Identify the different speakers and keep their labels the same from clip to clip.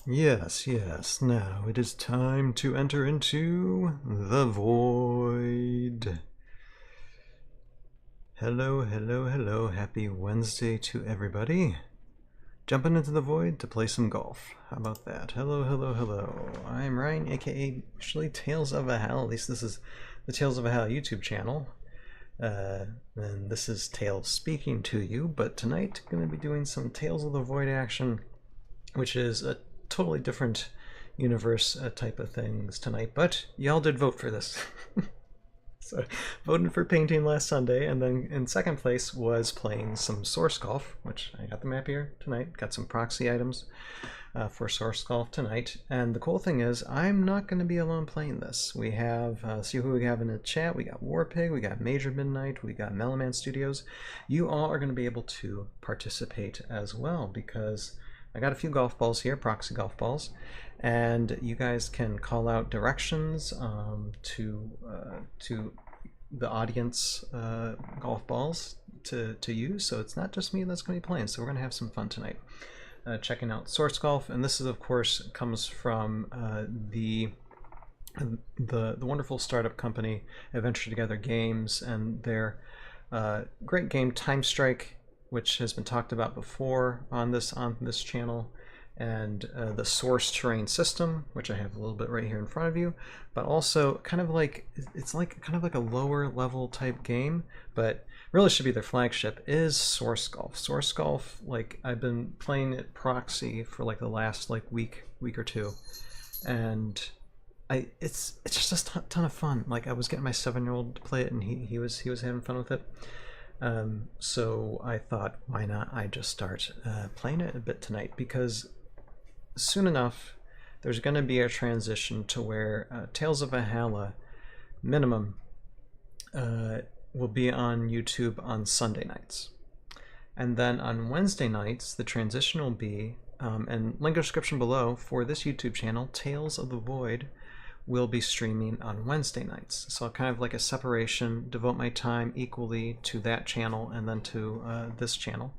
Speaker 1: Yes, yes, now it is time to enter into the void. Hello, hello, hello, happy Wednesday to everybody. Jumping into the void to play some golf. How about that? Hello, hello, hello. I'm Ryan, aka actually Tales of a Hell. At least this is the Tales of a Hell YouTube channel. And this is Tales speaking to you, but tonight I'm going to be doing some Tales of the Void action, which is a totally different universe type of things tonight, but y'all did vote for this. So voted for painting last Sunday, and then in second place was playing some Source Golf, which I got the map here tonight, got some proxy items for Source Golf tonight. And the cool thing is I'm not going to be alone playing this. We have, see who we have in the chat. We got Warpig, we got Major Midnight, we got Mellowman Studios. You all are going to be able to participate as well, because I got a few golf balls here, proxy golf balls, and you guys can call out directions to the audience golf balls to use. So it's not just me that's going to be playing. So we're going to have some fun tonight, checking out Source Golf. And this is, of course, comes from the wonderful startup company Adventure Together Games and their great game Time Strike, which has been talked about before on this channel, and the source terrain system, which I have a little bit right here in front of you, but also kind of like, it's like kind of like a lower level type game, but really should be their flagship, is Source Golf. Source Golf, like, I've been playing it proxy for like the last like week or two, and it's just a ton of fun. Like, I was getting my 7-year-old to play it, and he was having fun with it. So I thought, why not I just start playing it a bit tonight, because soon enough there's going to be a transition to where Tales of Valhalla minimum will be on YouTube on Sunday nights, and then on Wednesday nights the transition will be, and link in description below for this YouTube channel, Tales of the Void will be streaming on Wednesday nights. So kind of like a separation, devote my time equally to that channel and then to this channel,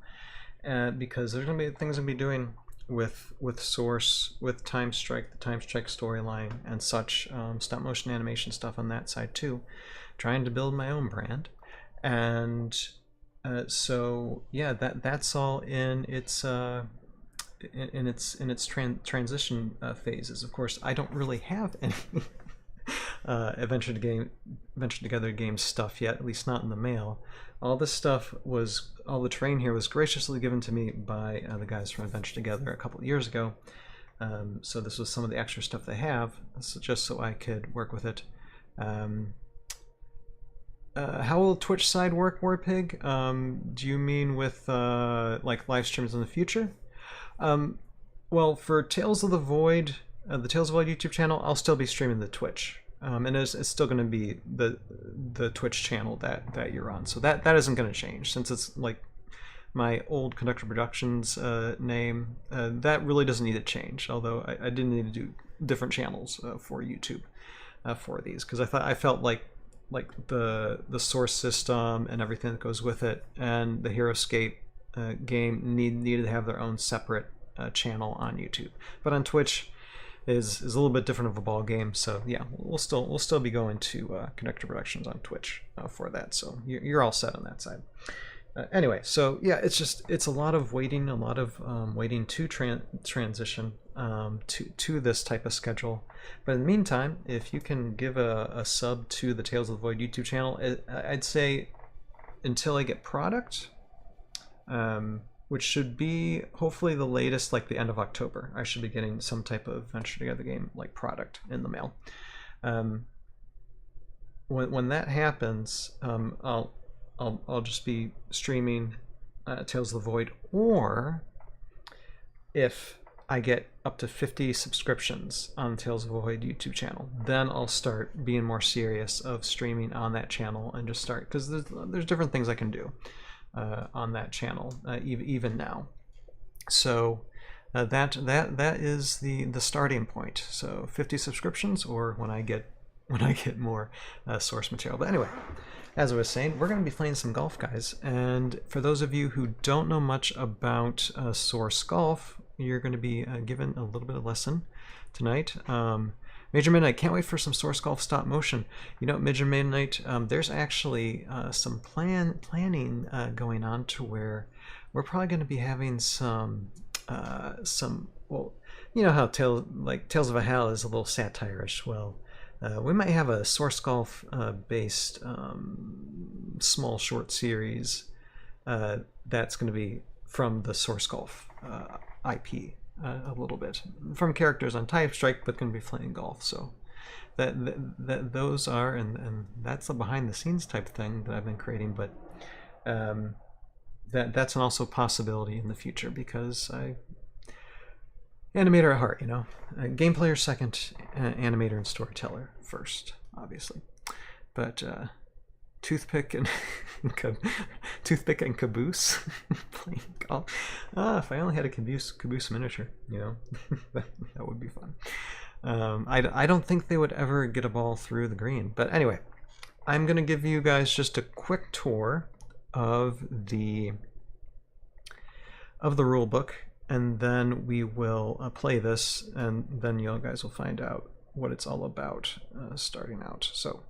Speaker 1: because there's going to be things I'm going to be doing with Source, with Time Strike, the Time Strike storyline and such, stop motion animation stuff on that side too, trying to build my own brand. And so yeah, that's all in its transition phases. Of course, I don't really have any Adventure Together Games stuff yet, at least not in the mail. All this stuff was, all the terrain here was graciously given to me by the guys from Adventure Together a couple of years ago. So this was some of the extra stuff they have, just so I could work with it. How will Twitch side work, Warpig? Do you mean with like live streams in the future? Well, for Tales of the Void, the Tales of the Void YouTube channel, I'll still be streaming the Twitch, and it's still going to be the Twitch channel that you're on. So that isn't going to change, since it's like my old Conductor Productions name. That really doesn't need to change. Although I did need to do different channels for YouTube for these, because I felt like the source system and everything that goes with it, and the HeroScape game needed to have their own separate channel on YouTube. But on Twitch is a little bit different of a ball game. So yeah, we'll still be going to Conductor Productions on Twitch for that. So you're all set on that side. Anyway, so yeah, it's a lot of waiting, waiting to transition to this type of schedule. But in the meantime, if you can give a sub to the Tales of the Void YouTube channel, I'd say until I get product, which should be hopefully the latest, like the end of October, I should be getting some type of Venture Together game like product in the mail. When that happens, I'll just be streaming Tales of the Void, or if I get up to 50 subscriptions on the Tales of the Void YouTube channel, then I'll start being more serious of streaming on that channel and just start, because there's different things I can do on that channel even now. So that is the starting point. So 50 subscriptions, or when I get more source material. But anyway, as I was saying, we're going to be playing some golf, guys. And for those of you who don't know much about Source Golf, you're going to be given a little bit of lesson tonight. Major Midnight, can't wait for some Source Golf stop motion. You know, Major Midnight, there's actually some planning going on to where we're probably going to be having some well, you know how Tales of a Hal is a little satire-ish. Well, we might have a Source Golf based small short series that's going to be from the Source Golf IP. A little bit from characters on Type Strike, but going to be playing golf. So that those are, and that's a behind the scenes type thing that I've been creating. But that's an also possibility in the future, because I animator at heart, you know, game player second, animator and storyteller first, obviously. But toothpick and toothpick and caboose playing golf. If I only had a caboose miniature, you know, that would be fun. I don't think they would ever get a ball through the green. But anyway, I'm gonna give you guys just a quick tour of the rule book, and then we will play this, and then you guys will find out what it's all about starting out. So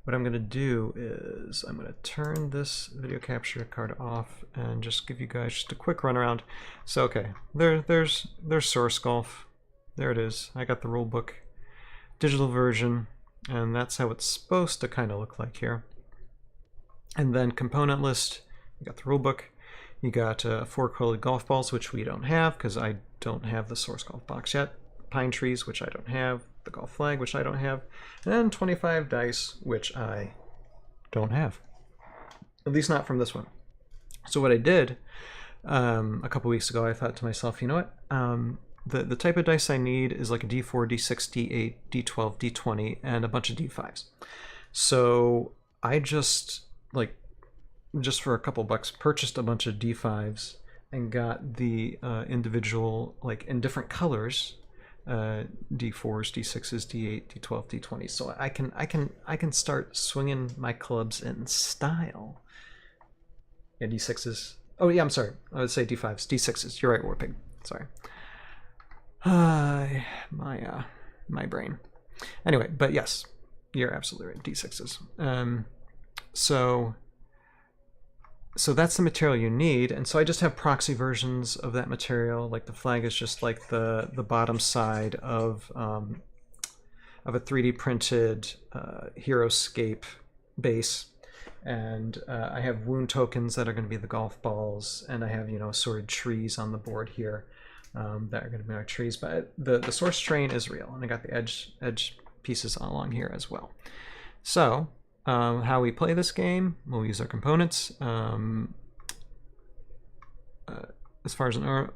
Speaker 1: what I'm going to do is I'm going to turn this video capture card off and just give you guys just a quick run around. So okay, there's Source Golf. There it is. I got the rule book digital version, and that's how it's supposed to kind of look like here. And then component list, you got the rule book. You got 4 colored golf balls, which we don't have because I don't have the Source Golf box yet. Pine trees, which I don't have. The golf flag, which I don't have. And 25 dice, which I don't have. At least not from this one. So what I did a couple weeks ago, I thought to myself, you know what? The type of dice I need is like a D4, D6, D8, D12, D20, and a bunch of D5s. So I just for a couple bucks purchased a bunch of D5s and got the individual, like in different colors, D4s, D6s, D8, D12, D20. So I can start swinging my clubs in style. Yeah, D6s. Oh yeah, I'm sorry. I would say D5s, D6s. You're right, Warpig. Sorry. My brain. Anyway, but yes, you're absolutely right. D6s. So that's the material you need, and so I just have proxy versions of that material. Like the flag is just like the bottom side of a 3D printed Heroscape base, and I have wound tokens that are going to be the golf balls, and I have, you know, assorted trees on the board here that are going to be our trees. But the source terrain is real, and I got the edge pieces along here as well. So how we play this game, we'll use our components. As far as an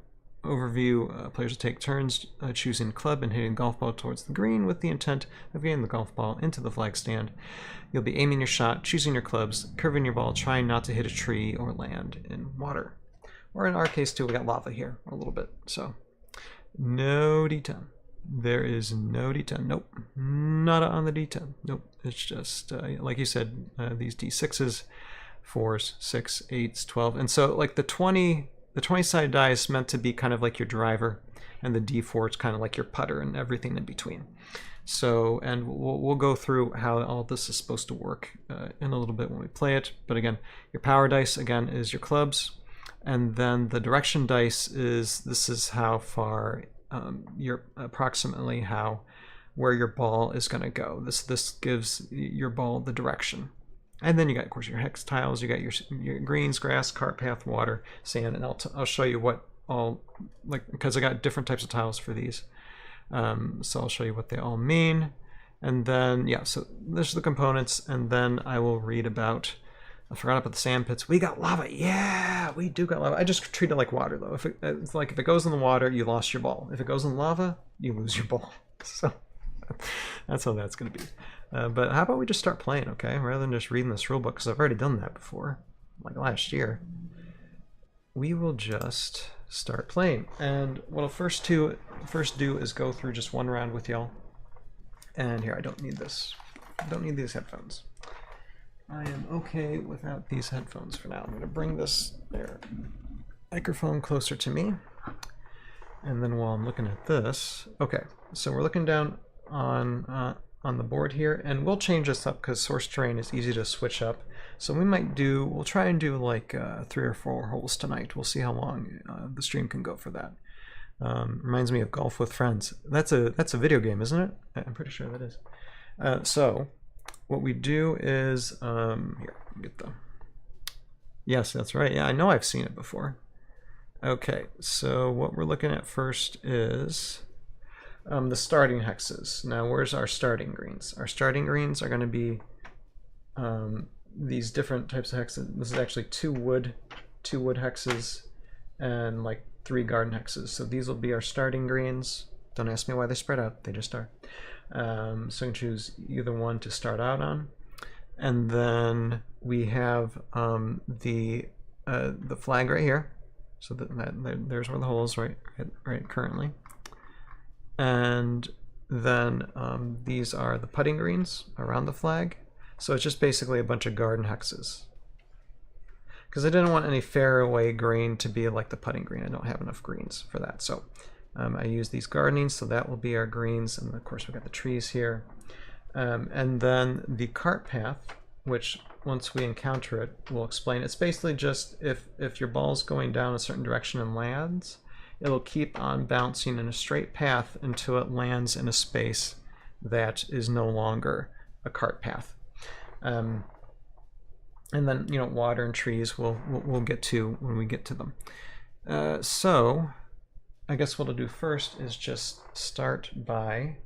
Speaker 1: overview, players will take turns choosing club and hitting golf ball towards the green with the intent of getting the golf ball into the flag stand. You'll be aiming your shot, choosing your clubs, curving your ball, trying not to hit a tree or land in water. Or in our case too, we got lava here a little bit. So no D10. There is no D10. Nope. Not on the D10. Nope. It's just, like you said, these D6s, 4s, 6, 8s, 12. And so like the 20 sided die is meant to be kind of like your driver, and the D4 is kind of like your putter and everything in between. So, and we'll go through how all this is supposed to work in a little bit when we play it. But again, your power dice, again, is your clubs. And then the direction dice this is how far approximately where your ball is going to go. This gives your ball the direction. And then you got, of course, your hex tiles. You got your greens, grass, cart path, water, sand, and I'll show you what all, like, because I got different types of tiles for these. So I'll show you what they all mean. And then, yeah, so there's the components, and then I will read about, I forgot about the sand pits. We got lava. Yeah, we do got lava. I just treat it like water, though. It's like if it goes in the water, you lost your ball. If it goes in lava, you lose your ball. So that's how that's going to be. But how about we just start playing, okay? Rather than just reading this rule book, because I've already done that before, like last year. We will just start playing. And what I'll first do is go through just one round with y'all. And here, I don't need this. I don't need these headphones. I am okay without these headphones for now. I'm going to bring this microphone closer to me. And then while I'm looking at this, okay, so we're looking down on the board here, and we'll change this up because source terrain is easy to switch up. So we'll try and do like 3 or 4 holes tonight. We'll see how long the stream can go for that. Reminds me of Golf with Friends. That's a video game, isn't it? I'm pretty sure that is. So what we do is here, get the. Yes, that's right. Yeah, I know I've seen it before. Okay, so what we're looking at first is the starting hexes. Now, where's our starting greens? Our starting greens are going to be these different types of hexes. This is actually two wood hexes and like 3 garden hexes. So these will be our starting greens. Don't ask me why they're spread out, they just are. So you can choose either one to start out on. And then we have the flag right here. So there's where the hole is right currently. And then these are the putting greens around the flag. So it's just basically a bunch of garden hexes. Because I didn't want any fairway green to be like the putting green. I don't have enough greens for that. So I use these gardening, so that will be our greens. And of course we've got the trees here. And then the cart path, which once we encounter it, we'll explain. It's basically just if your ball's going down a certain direction and lands, it'll keep on bouncing in a straight path until it lands in a space that is no longer a cart path. And then, you know, water and trees we'll get to when we get to them. So I guess what I'll do first is just start by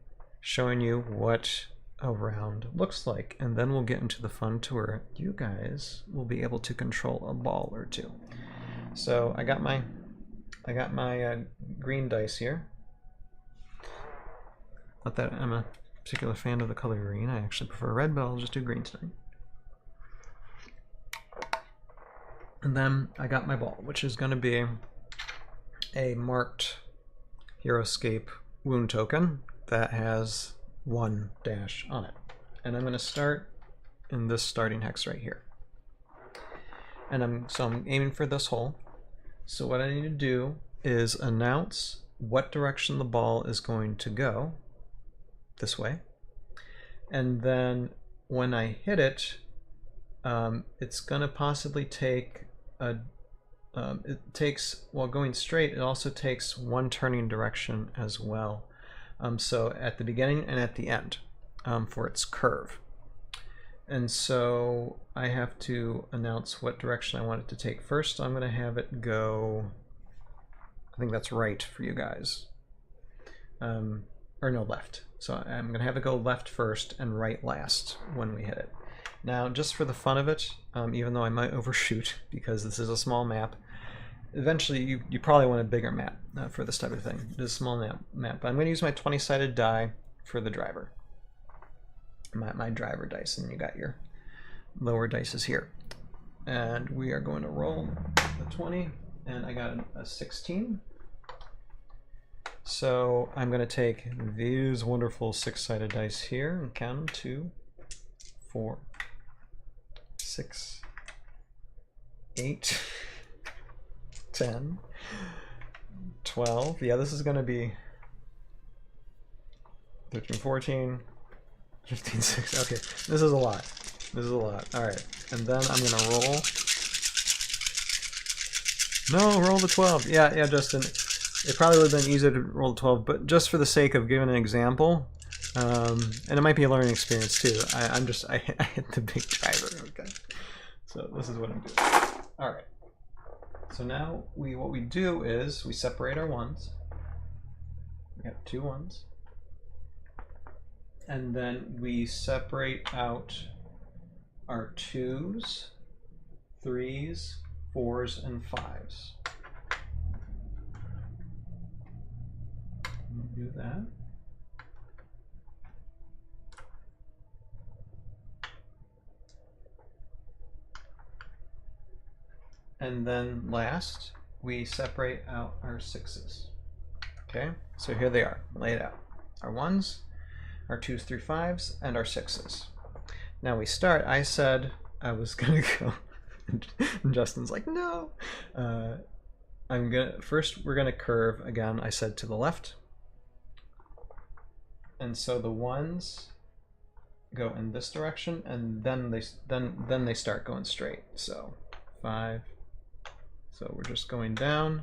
Speaker 1: showing you what a round looks like, and then we'll get into the fun tour. You guys will be able to control a ball or two. So I got my green dice here. Not that I'm a particular fan of the color green. I actually prefer red, but I'll just do green tonight. And then I got my ball, which is going to be a marked HeroScape wound token that has 1 dash on it. And I'm going to start in this starting hex right here. And I'm aiming for this hole. So what I need to do is announce what direction the ball is going to go, this way. And then when I hit it, it's going to possibly take while going straight, it also takes 1 turning direction as well. So at the beginning and at the end for its curve. And so I have to announce what direction I want it to take first. I'm going to have it go, I think that's right for you guys. Or no, left. So I'm going to have it go left first and right last when we hit it. Now, just for the fun of it, even though I might overshoot because this is a small map, eventually you probably want a bigger map for this type of thing. This small map. But I'm going to use my 20-sided die for the driver. My driver dice, and you got your lower dices here. And we are going to roll the 20, and I got a 16. So I'm going to take these wonderful 6-sided dice here and count them 2, 4, 6, 8, 10, 12. Yeah, this is going to be 13, 14, 15, 16. Okay, this is a lot. This is a lot. All right, and then I'm going to roll. No, roll the 12. Yeah, Justin. It probably would have been easier to roll the 12, but just for the sake of giving an example, and it might be a learning experience too. I hit the big driver. Okay, so this is what I'm doing. All right. So now what we do is we separate our ones. We have 2 ones, and then we separate out our 2s, 3s, 4s, and 5s. Do that. And then last, we separate out our 6s. Okay, so here they are, laid out. Our 1s, our 2s through 5s, and our 6s. Now we start, I said I was gonna go, and Justin's like, no. First we're gonna curve again. I said to the left, and so the ones go in this direction, and then they start going straight. So 5. So we're just going down,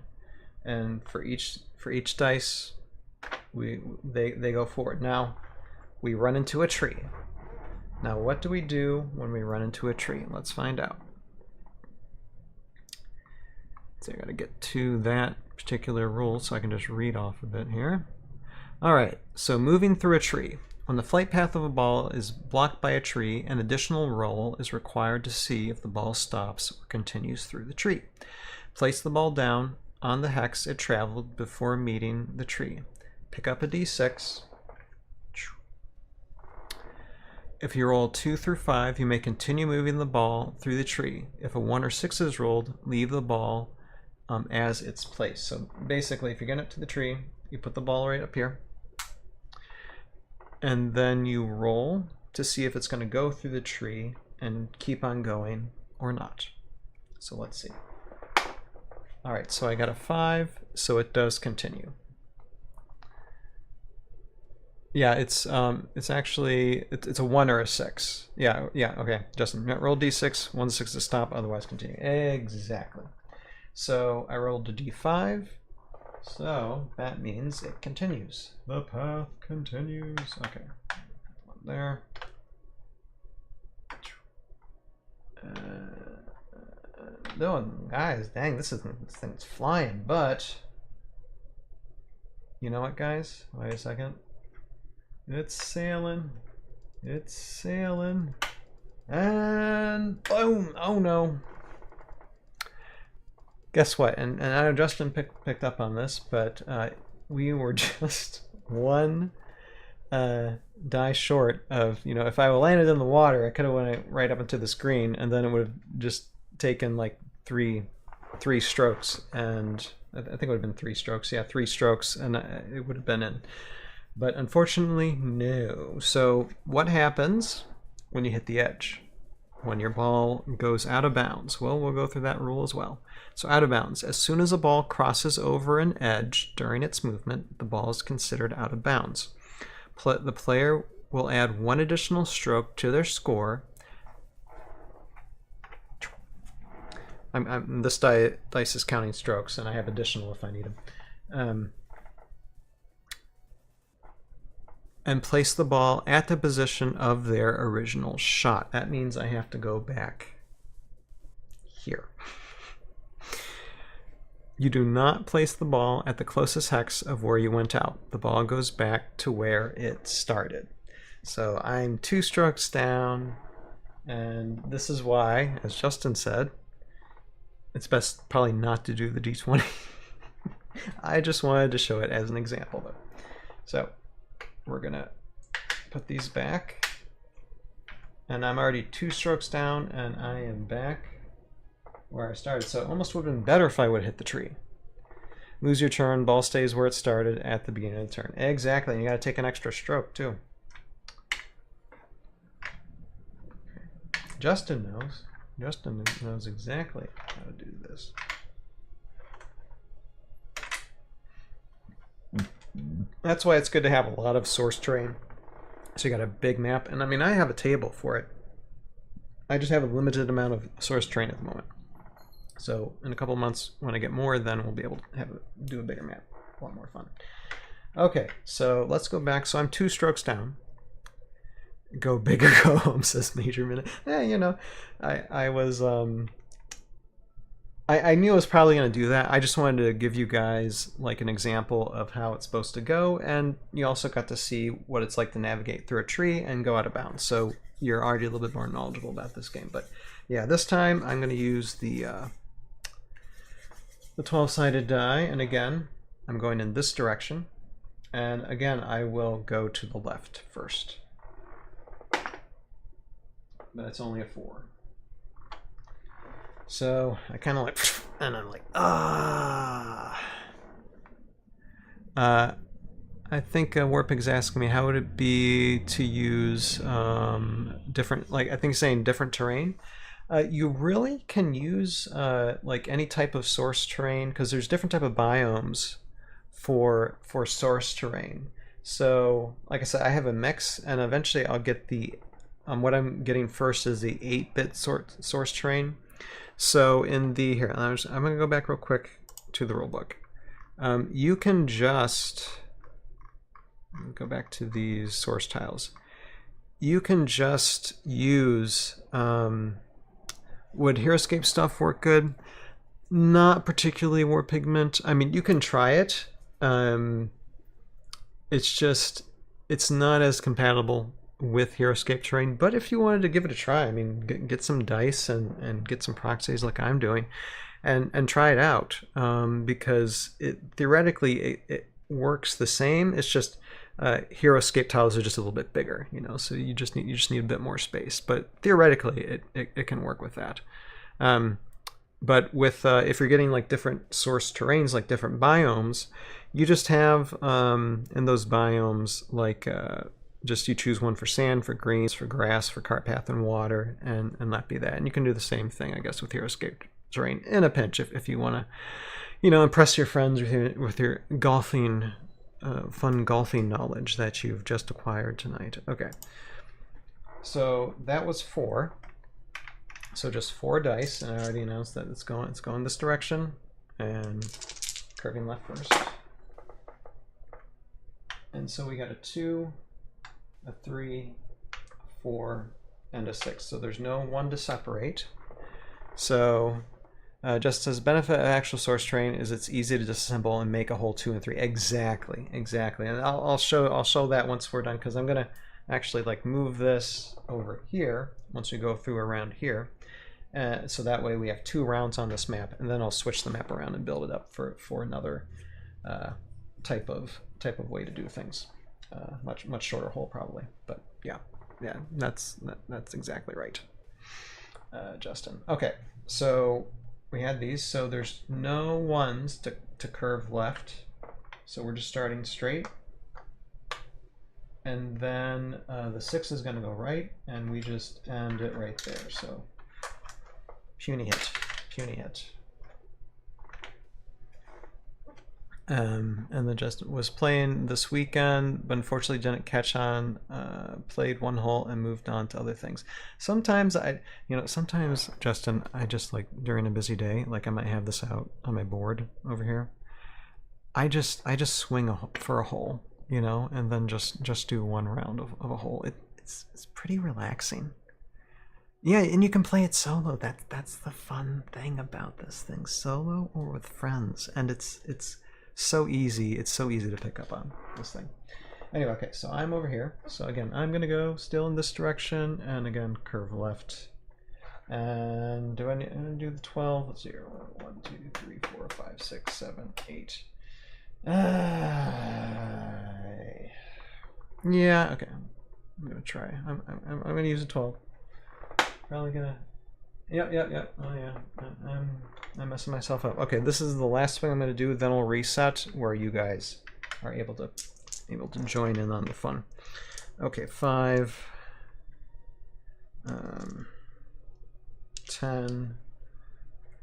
Speaker 1: and for each dice, they go forward. Now we run into a tree. Now what do we do when we run into a tree? Let's find out. So I got to get to that particular rule so I can just read off of it here. All right, so moving through a tree. When the flight path of a ball is blocked by a tree, an additional roll is required to see if the ball stops or continues through the tree. Place the ball down on the hex it traveled before meeting the tree. Pick up a d6. If you roll 2 through 5, you may continue moving the ball through the tree. If a 1 or 6 is rolled, leave the ball as it's placed. So basically, if you get up to the tree, you put the ball right up here, and then you roll to see if it's going to go through the tree and keep on going or not. So let's see. All right, so I got a 5, so it does continue. Yeah, it's actually it's a 1 or a 6. Yeah, okay. Justin, roll d6, 1 to 6 to stop, otherwise continue. Exactly. So I rolled a d5. So that means it continues. The path continues. Okay. One there. No, guys, dang, this thing's flying, but you know what, guys? Wait a second. It's sailing. It's sailing. And boom! Oh no. Guess what? And I know Justin picked up on this, but we were just 1 die short of, if I landed in the water, I could have went right up into the screen, and then it would have just taken like three strokes, and I think it would have been 3 strokes. Yeah, 3 strokes, and it would have been in. But unfortunately, no. So what happens when you hit the edge? When your ball goes out of bounds? Well, we'll go through that rule as well. So out of bounds. As soon as a ball crosses over an edge during its movement, the ball is considered out of bounds. The player will add 1 additional stroke to their score. This dice is counting strokes, and I have additional if I need them. And place the ball at the position of their original shot. That means I have to go back here. You do not place the ball at the closest hex of where you went out. The ball goes back to where it started. So I'm 2 strokes down, and this is why, as Justin said, it's best probably not to do the d20. I just wanted to show it as an example, though. So we're gonna put these back, and I'm already 2 strokes down, and I am back where I started. So it almost would have been better if I would have hit the tree. Lose your turn, ball stays where it started at the beginning of the turn. Exactly, and you gotta take an extra stroke too. Justin knows. Justin knows exactly how to do this. That's why it's good to have a lot of source terrain. So you got a big map, and I mean, I have a table for it. I just have a limited amount of source terrain at the moment. So in a couple of months, when I get more, then we'll be able to do a bigger map. A lot more fun. Okay, so let's go back. So I'm 2 strokes down. Go big or go home, says Major Minute. Yeah, I was I knew I was probably going to do that. I just wanted to give you guys like an example of how it's supposed to go, and you also got to see what it's like to navigate through a tree and go out of bounds. So you're already a little bit more knowledgeable about this game. But yeah, this time I'm going to use the 12-sided die, and again, I'm going in this direction. And again, I will go to the left first. But it's only a 4. So I kind of like, and I'm like, I I think Warpig's asking me how would it be to use different, like I think saying different terrain. You really can use like any type of source terrain because there's different type of biomes for source terrain. So like I said, I have a mix, and eventually I'll get the what I'm getting first is the 8-bit source terrain. So in the here, I'm going to go back real quick to the rulebook. You can just go back to these source tiles. You can just use would Heroescape stuff work good? Not particularly War Pigment. I mean, you can try it. It's just, it's not as compatible with Heroescape terrain. But if you wanted to give it a try, I mean, get some dice and get some proxies like I'm doing, and try it out. Because theoretically it works the same. It's just Heroescape tiles are just a little bit bigger, you know, so you just need a bit more space. But theoretically, it can work with that. But with if you're getting like different source terrains, like different biomes, you just have in those biomes like just you choose one for sand, for greens, for grass, for cart path, and water, and that be that. And you can do the same thing, I guess, with Heroescape terrain in a pinch if you want to, you know, impress your friends with your golfing. Fun golfing knowledge that you've just acquired tonight. Okay, so that was 4. So just 4 dice, and I already announced that it's going this direction, and curving left first. And so we got a 2, a 3, a 4, and a 6. So there's no 1 to separate. So just as benefit of actual source terrain is it's easy to disassemble and make a whole 2 and 3. Exactly. And I'll show that once we're done, because I'm gonna actually like move this over here once we go through around here, so that way we have 2 rounds on this map, and then I'll switch the map around and build it up for another type of way to do things. Much shorter hole probably, but yeah, that's exactly right, Justin. Okay, so we had these, so there's no 1s to curve left, so we're just starting straight, and then the 6 is going to go right, and we just end it right there. So puny hit. And then just was playing this weekend, but unfortunately didn't catch on. Played 1 hole and moved on to other things. Sometimes sometimes Justin, I just like during a busy day, like I might have this out on my board over here. I just swing for a hole, you know, and then just do 1 round of a hole. It's pretty relaxing. Yeah, and you can play it solo. That's the fun thing about this thing, solo or with friends, and it's so easy. It's so easy to pick up on this thing. Anyway, okay, so I'm over here. So again, I'm gonna go still in this direction, and again curve left. And I'm gonna do the 12. Let's see here. 1, 2, 3, 4, 5, 6, 7, 8. Yeah, okay. I'm gonna try. I'm gonna use a 12. Probably gonna. Yep. Oh yeah. I'm messing myself up. Okay, this is the last thing I'm gonna do. Then I'll reset where you guys are able to join in on the fun. Okay, 5, 10,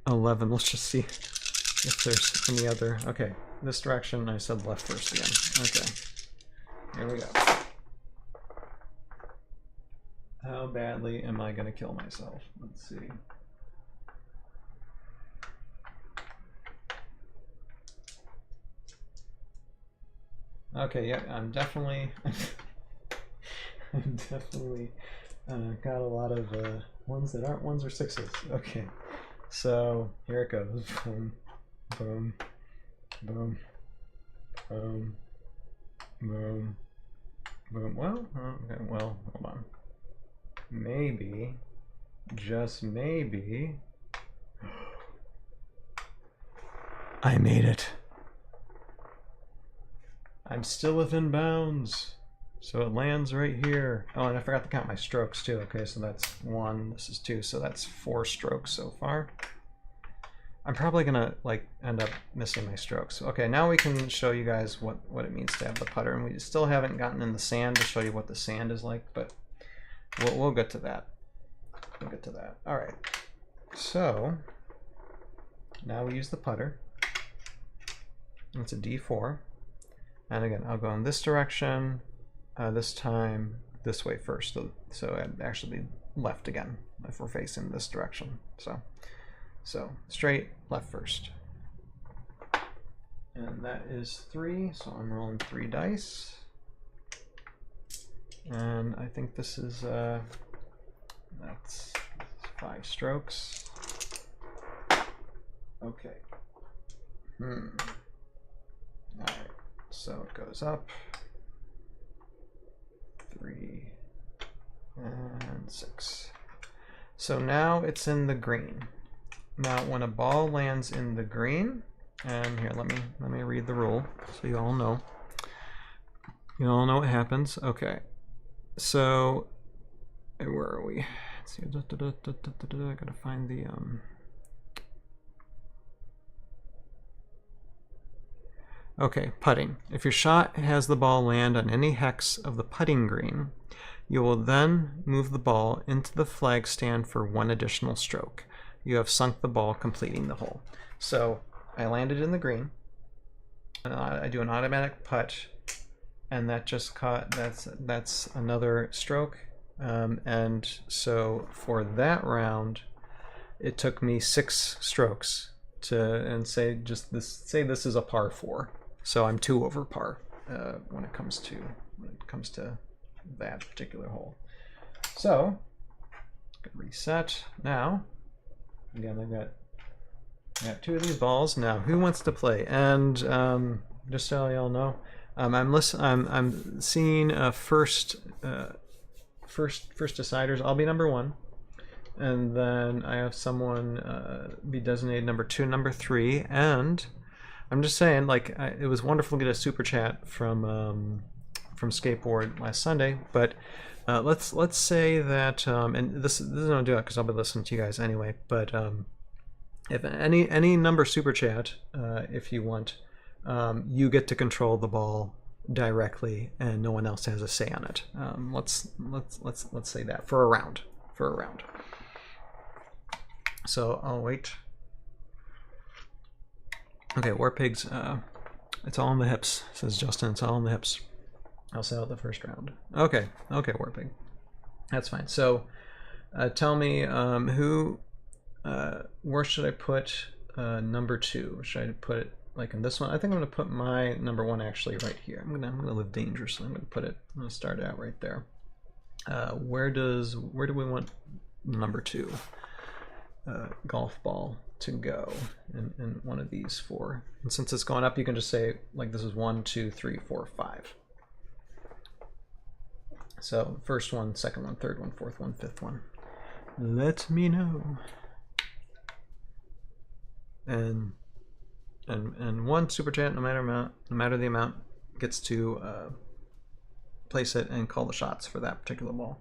Speaker 1: 11. Let's just see if there's any other. Okay, this direction. I said left first again. Okay, here we go. How badly am I going to kill myself? Let's see. Okay, yeah, I'm definitely got a lot of ones that aren't 1s or 6s. Okay, so here it goes. Boom, boom, boom, boom, boom, boom. Well, okay, well, hold on. Maybe, just maybe, I made it. I'm still within bounds. So it lands right here. Oh, and I forgot to count my strokes too. Okay, so that's 1, this is 2, so that's 4 strokes so far. I'm probably gonna like end up missing my strokes. Okay, now we can show you guys what it means to have the putter, and we still haven't gotten in the sand to show you what the sand is like, but we'll get to that. We'll get to that. All right. So now we use the putter. It's a D4, and again I'll go in this direction. This time this way first, so I'd actually be left again if we're facing this direction. So straight, left first. And that is 3, so I'm rolling 3 dice. And I think this is, that's 5 strokes. Okay. Alright, so it goes up. 3 and 6. So now it's in the green. Now when a ball lands in the green, and here let me read the rule so you all know. You all know what happens. Okay. So where are we? Let's see. I gotta find the Okay, putting. If your shot has the ball land on any hex of the putting green, you will then move the ball into the flag stand for 1 additional stroke. You have sunk the ball, completing the hole. So I landed in the green, and I do an automatic putt, and that just caught, that's another stroke. And so for that round, it took me 6 strokes to, say this is a par 4. So I'm 2 over par when it comes to that particular hole. So reset now. Again, I got 2 of these balls. Now, who wants to play? And just so y'all know, I'm seeing first deciders. I'll be number 1, and then I have someone be designated number 2, number 3, and I'm just saying, like, it was wonderful to get a super chat from Skateboard last Sunday, but let's say that, and this is gonna do it because I'll be listening to you guys anyway. But if any number super chat, if you want, you get to control the ball directly, and no one else has a say on it. Let's say that for a round. So I'll wait. Okay, War Pigs. It's all in the hips, says Justin. It's all in the hips. I'll say out the first round. Okay, Warpig. That's fine. So tell me where should I put number 2? Should I put it like in this one? I think I'm gonna put my number 1 actually right here. I'm gonna live dangerously. I'm gonna start it out right there. Where do we want number 2 golf ball to go in one of these 4? And since it's going up, you can just say like this is 1, 2, 3, 4, 5. So first one, second one, third one, fourth one, fifth one. Let me know. And one super chat, no matter the amount, gets to place it and call the shots for that particular ball.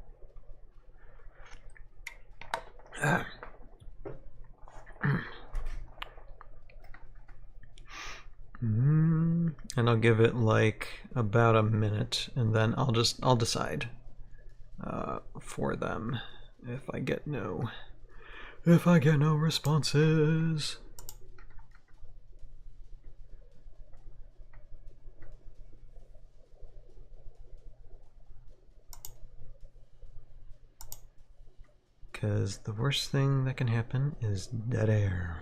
Speaker 1: And I'll give it like about a minute, and then I'll decide for them if I get no responses. Because the worst thing that can happen is dead air.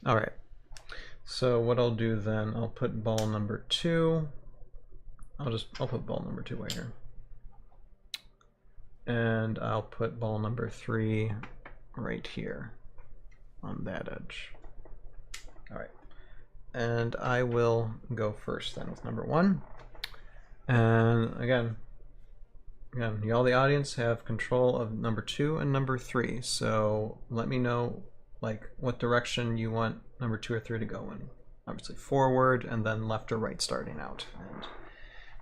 Speaker 1: All right, so what I'll do then, I'll put ball number 2. I'll put ball number 2 right here. And I'll put ball number 3 right here on that edge. All right, and I will go first then with number 1. And again, y'all, the audience, have control of number 2 and number 3. So let me know like what direction you want number 2 or 3 to go in. Obviously forward, and then left or right starting out.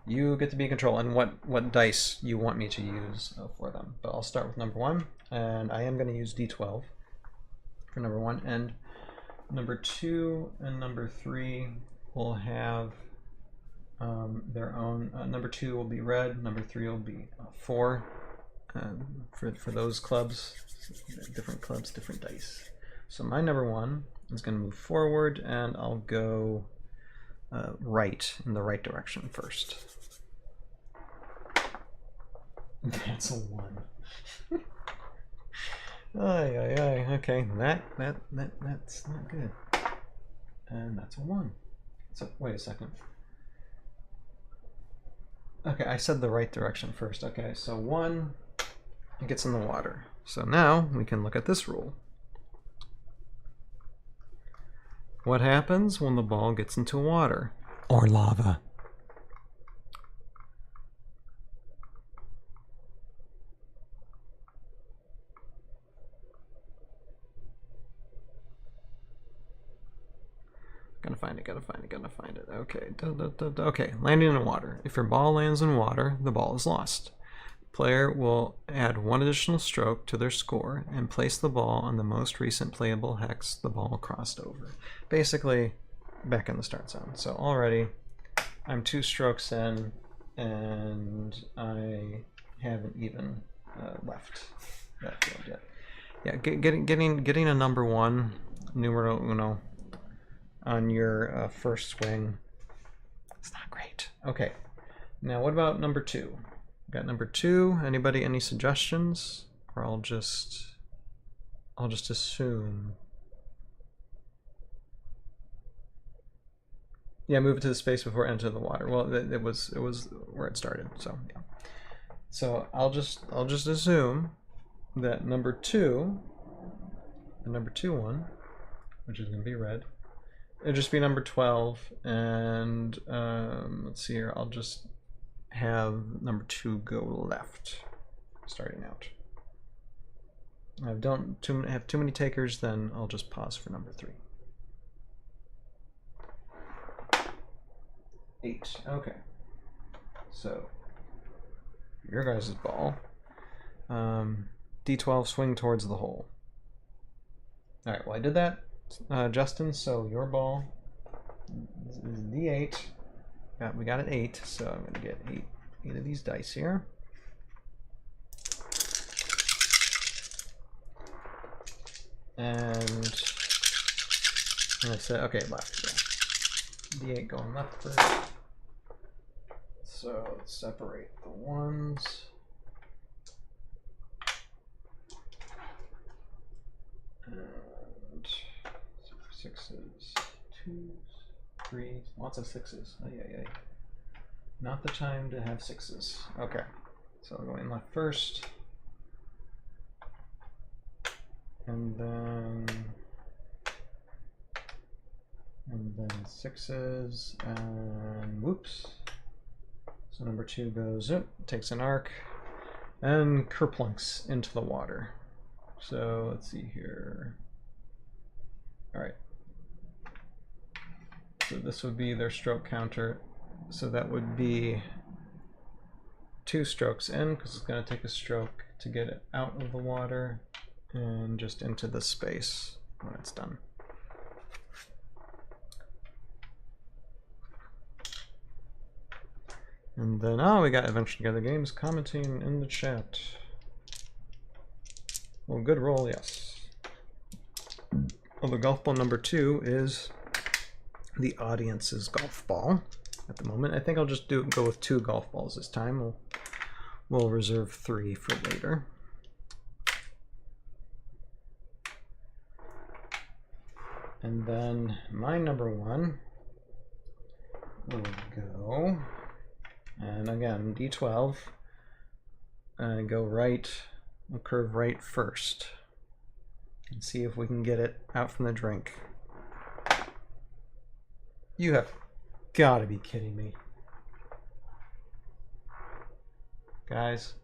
Speaker 1: You get to be in control and what dice you want me to use for them. But I'll start with number 1, and I am going to use D12 for number 1, and number 2 and number 3 will have their own. Number 2 will be red, number 3 will be 4 for those clubs. Different clubs, different dice. So my number 1 is going to move forward, and I'll go right, in the right direction first. That's a 1. Okay, that's not good. And that's a 1. So wait a second. Okay, I said the right direction first. Okay, so 1, it gets in the water. So now we can look at this rule. What happens when the ball gets into water or lava? Gotta find it. Okay, okay, landing in water. If your ball lands in water, the ball is lost. Player will add 1 additional stroke to their score and place the ball on the most recent playable hex the ball crossed over. Basically, back in the start zone. So already, I'm 2 strokes in, and I haven't even left that field yet. Yeah, getting a number 1, numero uno, on your first swing, it's not great. Okay, now what about number 2? Got number 2. Anybody any suggestions? Or I'll just assume. Yeah, move it to the space before it entered the water. Well, it was where it started. So yeah. So I'll just assume that number 2, the number 2 one, which is going to be red, it'll just be number 12, and let's see here. I'll just have number 2 go left, starting out. If I don't have too many takers, then I'll just pause for number 3. 8. Okay. So your guys' ball. D12, swing towards the hole. All right. Well, I did that, Justin. So your ball is D8. We got an 8, so I'm going to get 8 of these dice here. And I said, okay, left. So D8 going left first. So let's separate the 1s. And 6s, 2s. 3s, lots of 6s. Ay. Not the time to have 6s. Okay, so I'll go in left first, and then 6s, and whoops. So number 2 goes, takes an arc, and kerplunks into the water. So let's see here. All right. So this would be their stroke counter. So that would be 2 strokes in, because it's going to take a stroke to get it out of the water and just into the space when it's done. And then, we got Adventure Together Games commenting in the chat. Well, good roll, yes. Well, the golf ball number 2 is the audience's golf ball at the moment. I think I'll just go with 2 golf balls this time. We'll reserve 3 for later. And then my number 1 will go, and again, D12, and go right, we'll curve right first, and see if we can get it out from the drink. You have got to be kidding me. Guys,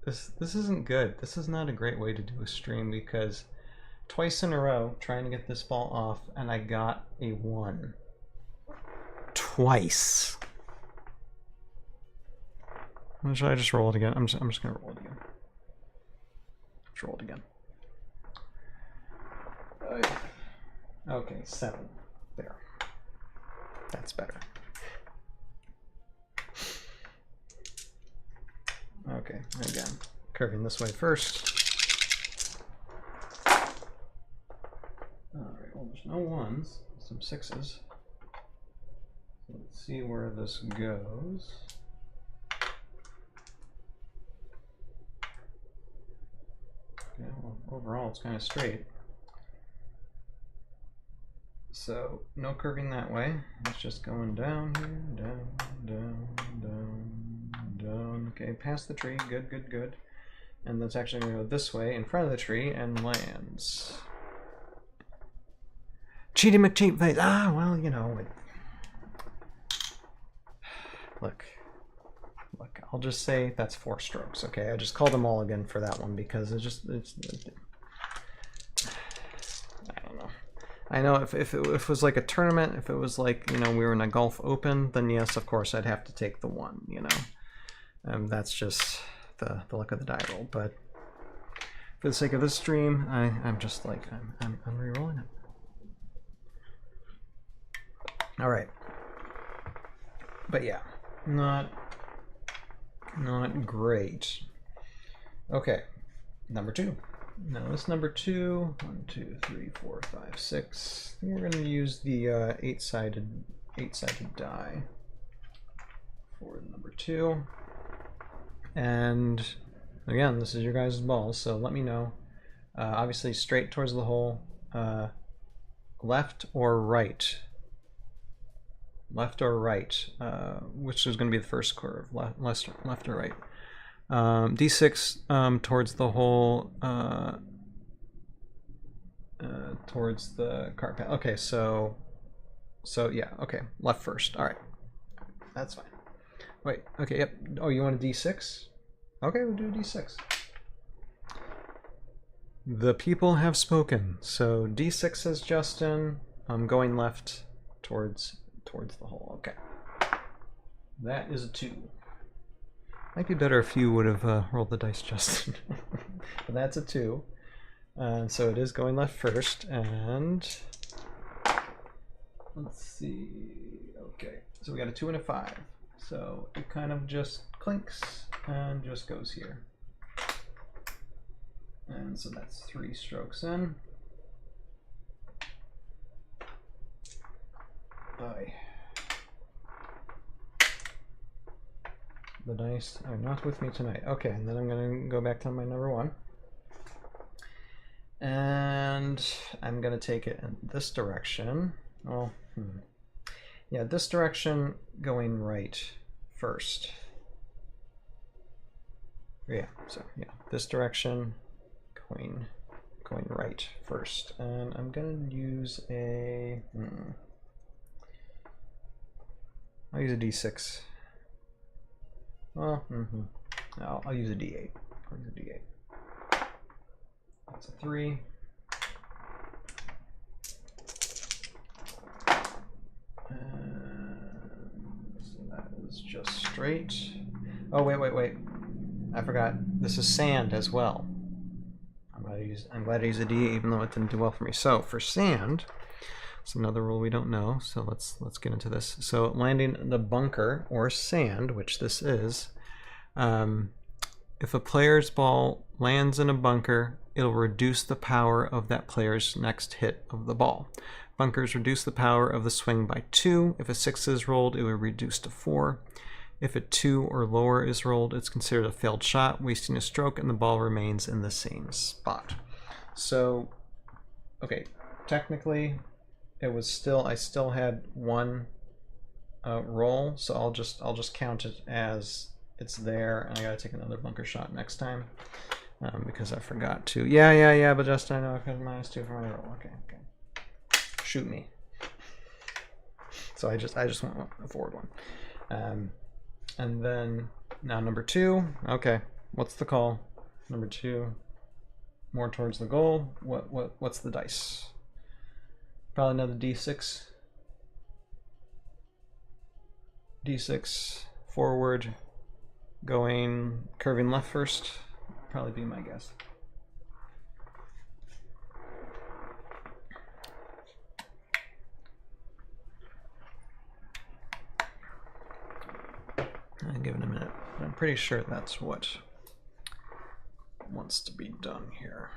Speaker 1: this isn't good. This is not a great way to do a stream, because twice in a row trying to get this ball off, and I got a 1. Twice. Should I just roll it again? I'm just gonna roll it again. Let's roll it again. Okay, 7. There. That's better. Okay, again, curving this way first. Alright, well, there's no 1s, some 6s. Let's see where this goes. Okay, well, overall it's kind of straight. So no curving that way. It's just going down here, down, down, down, down. Okay, past the tree. Good, good, good. And that's actually going to go this way in front of the tree and lands. Cheaty McCheap face. Ah, well, you know. Look. Look, I'll just say that's 4 strokes. Okay, I just called them all again for that one because it's I don't know. I know if it was like a tournament, if it was like, you know, we were in a golf open, then yes, of course, I'd have to take the 1, you know. That's just the luck of the die roll. But for the sake of this stream, I'm just like, I'm re-rolling it. All right. But yeah, not great. Okay, number 2. Now this number 2, 1, 2, 3, 4, 5, 6. I think we're going to use the 8-sided die for number 2. And again, this is your guys' ball, so let me know. Obviously, straight towards the hole, left or right. Left or right, which is going to be the first curve, left or right. D6 towards the hole, towards the cart path. Okay, so yeah, okay, left first. All right, that's fine. Wait, okay, yep. Oh, you want a D6? Okay, we'll do a D6. The people have spoken. So D6 says Justin. I'm going left towards the hole. Okay, that is a 2. Might be better if you would have rolled the dice, Justin. But that's a 2. So it is going left first, and let's see. Okay, so we got a 2 and a 5. So it kind of just clinks and just goes here. And so that's 3 strokes in. Bye. The dice are not with me tonight. Okay, and then I'm going to go back to my number 1. And I'm going to take it in this direction. Oh, yeah, this direction going right first. Yeah, so yeah, this direction going right first. And I'm going to use a... I'll use a D6. Well, I'll use a D8. I'll use a D8. That's a 3. And so that is just straight. Oh, wait. I forgot. This is sand as well. I'm glad I used a D, even though it didn't do well for me. So for sand, it's another rule we don't know. So let's get into this. So landing the bunker or sand, which this is, if a player's ball lands in a bunker, it'll reduce the power of that player's next hit of the ball. Bunkers reduce the power of the swing by 2. If a 6 is rolled, it will reduce to 4. If a 2 or lower is rolled, it's considered a failed shot, wasting a stroke, and the ball remains in the same spot. So, okay, technically, it was still, I still had 1 roll, so I'll just count it as it's there, and I gotta take another bunker shot next time because I forgot to. Yeah, but Justin, I know I've got -2 for my roll. Okay. Shoot me. So I just went a forward one. And then now number 2. Okay, what's the call? Number 2, more towards the goal. What's the dice? Probably another D6. D6 forward, going curving left first, probably be my guess. I'll give it a minute. I'm pretty sure that's what wants to be done here.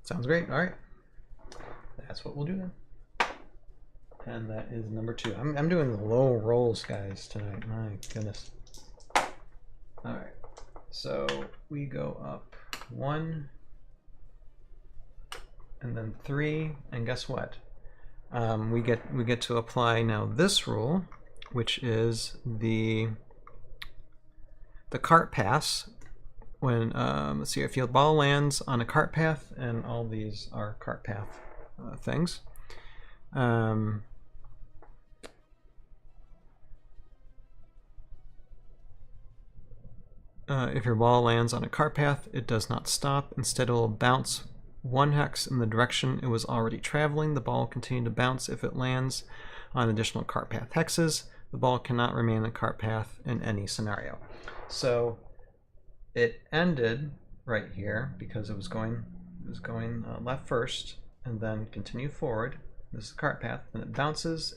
Speaker 1: Sounds great. All right. That's what we'll do then. And that is number 2. I'm doing the low rolls, guys, tonight. My goodness. All right. So we go up 1 and then 3, and guess what? We get to apply now this rule, which is the cart pass. When let's see, if your ball lands on a cart path, and all these are cart path things. If your ball lands on a cart path, it does not stop. Instead, it will bounce 1 hex in the direction it was already traveling. The ball will continue to bounce if it lands on additional cart path hexes. The ball cannot remain in the cart path in any scenario. So it ended right here because it was going left first and then continue forward. This is the cart path, and it bounces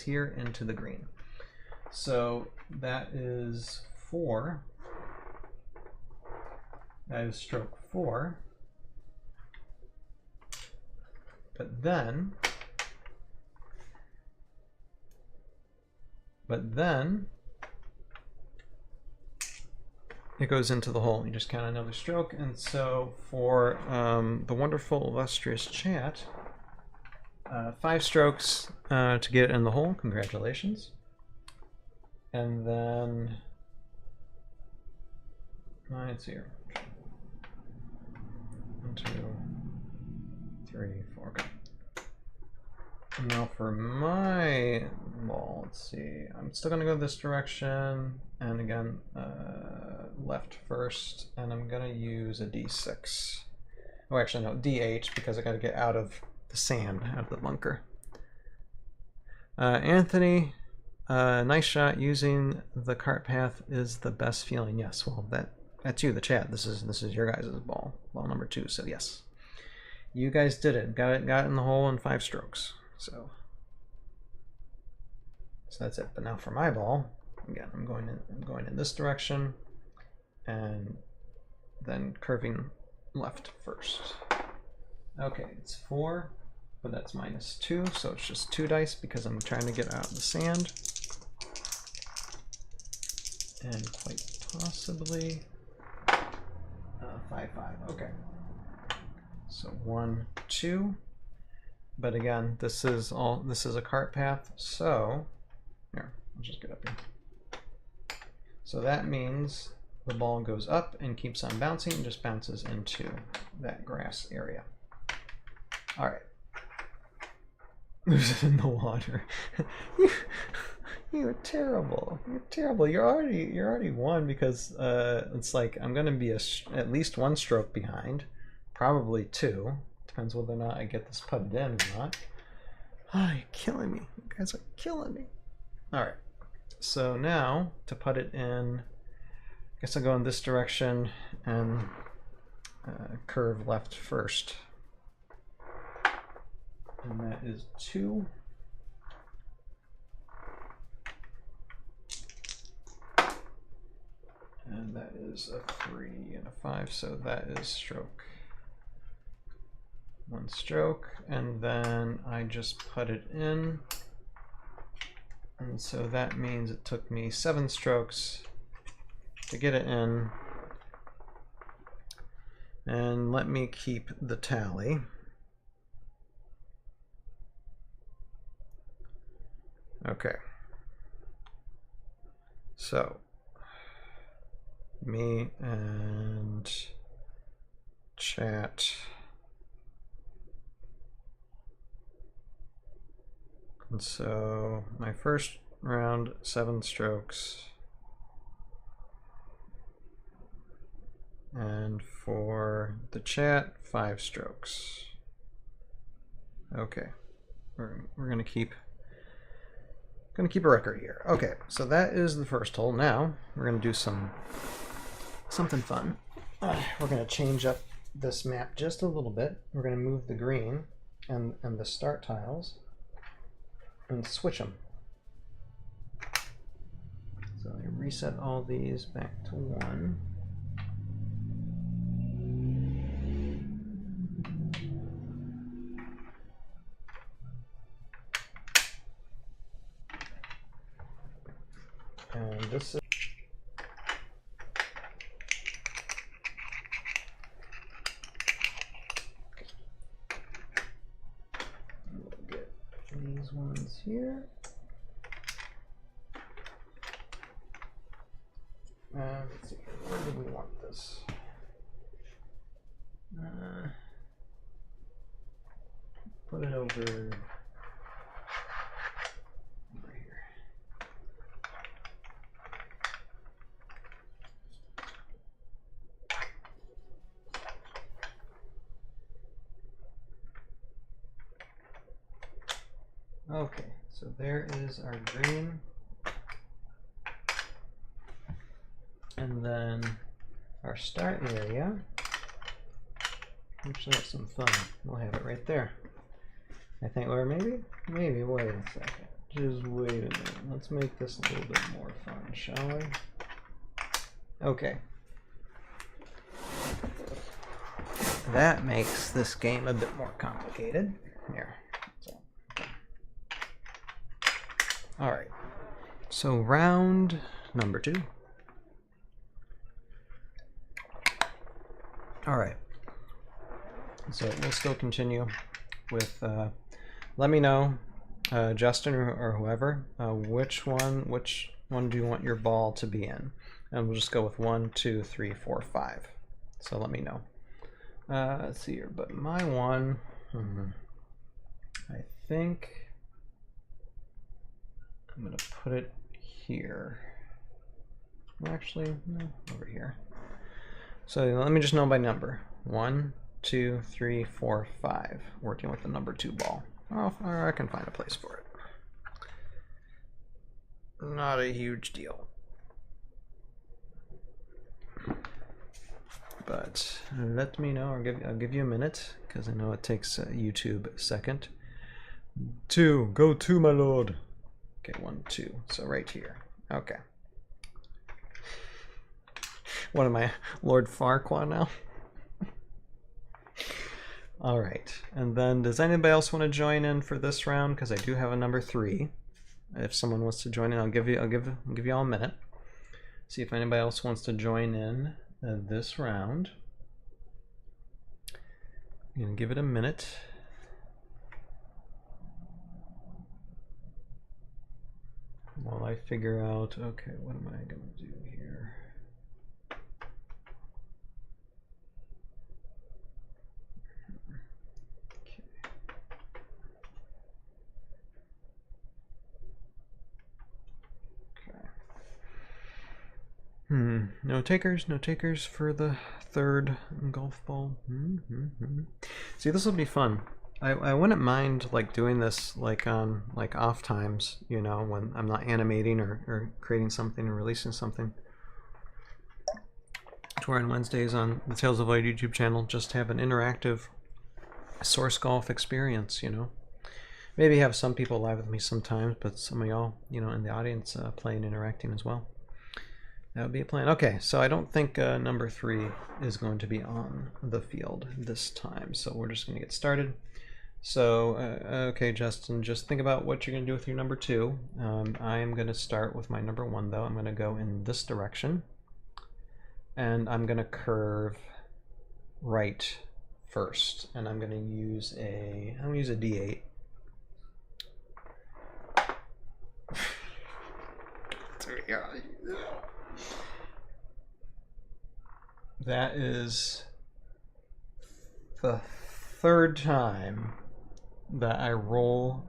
Speaker 1: here into the green. So that is 4. That is stroke 4. But then it goes into the hole. You just count another stroke. And so for the wonderful, illustrious chat, 5 strokes to get it in the hole. Congratulations. And then let's see here. 1, 2, 3, 4. Okay. Now for my ball, let's see. I'm still going to go this direction, and again, left first, and I'm going to use a D6. Oh, actually, no, DH, because I got to get out of the sand, out of the bunker. Anthony, nice shot. Using the cart path is the best feeling. Yes, well, that's you, the chat. This is your guys' ball number 2. So yes, you guys did it. Got it in the hole in 5 strokes. So that's it. But now for my ball, again, I'm going in this direction, and then curving left first. Okay, it's 4, but that's -2, so it's just 2 dice because I'm trying to get out of the sand, and quite possibly 5, 5. Okay. So 1, 2. But again, this is a cart path, so here, I'll just get up here. So that means the ball goes up and keeps on bouncing and just bounces into that grass area. All right. Lose it in the water. You're terrible. You're terrible. You're already won because it's like I'm gonna be at least 1 stroke behind, probably 2. Depends whether or not I get this putted in or not. Oh, you're killing me. You guys are killing me. All right. So now to put it in, I guess I'll go in this direction and curve left first. And that is 2. And that is a 3 and a 5, so that is stroke 1 stroke, and then I just put it in, and so that means it took me 7 strokes to get it in. And let me keep the tally. Okay, so me and chat. And so my first round, 7 strokes. And for the chat, 5 strokes. Okay, we're gonna keep Gonna keep a record here. Okay, so that is the first hole. Now we're gonna do something fun. We're gonna change up this map just a little bit. We're gonna move the green and the start tiles and switch them. So I reset all these back to 1. And this is we'll get these ones here. Let's see, where do we want this? Put it over here. Okay, so there is our green. And then our start area. Actually, have some fun. We'll have it right there. I think, or maybe, wait a second. Just wait a minute. Let's make this a little bit more fun, shall we? Okay. That makes this game a bit more complicated. Here. So. All right. So round number 2. All right. So we'll still continue with. Let me know, Justin or whoever, which one do you want your ball to be in, and we'll just go with 1, 2, 3, 4, 5. So let me know. Let's see here, but my one, I think I'm gonna put it here. Well, actually, no, over here. So let me just know by number. 1, 2, 3, 4, 5. Working with the number 2 ball. Oh, I can find a place for it. Not a huge deal. But let me know, I'll give you a minute, because I know it takes YouTube a second. 2, go 2, my lord. Okay, 1, 2. So right here. Okay. What am I, Lord Farquaad now? All right, and then does anybody else want to join in for this round? Because I do have a number 3. If someone wants to join in, I'll give you all a minute. See if anybody else wants to join in this round. I'm gonna give it a minute. While I figure out, okay, what am I gonna do here? No takers for the 3rd golf ball. See, this will be fun. I wouldn't mind like doing this like on like off times, you know, when I'm not animating or creating something or releasing something. To where on Wednesdays on the Tales of Light YouTube channel, just have an interactive source golf experience, you know. Maybe have some people live with me sometimes, but some of y'all, you know, in the audience playing, interacting as well. That would be a plan. Okay, so I don't think number 3 is going to be on the field this time, so we're just going to get started. So, okay, Justin, just think about what you're going to do with your number 2. I'm going to start with my number 1, though. I'm going to go in this direction, and I'm going to curve right first, and I'm going to use a D8. That is the 3rd time that I roll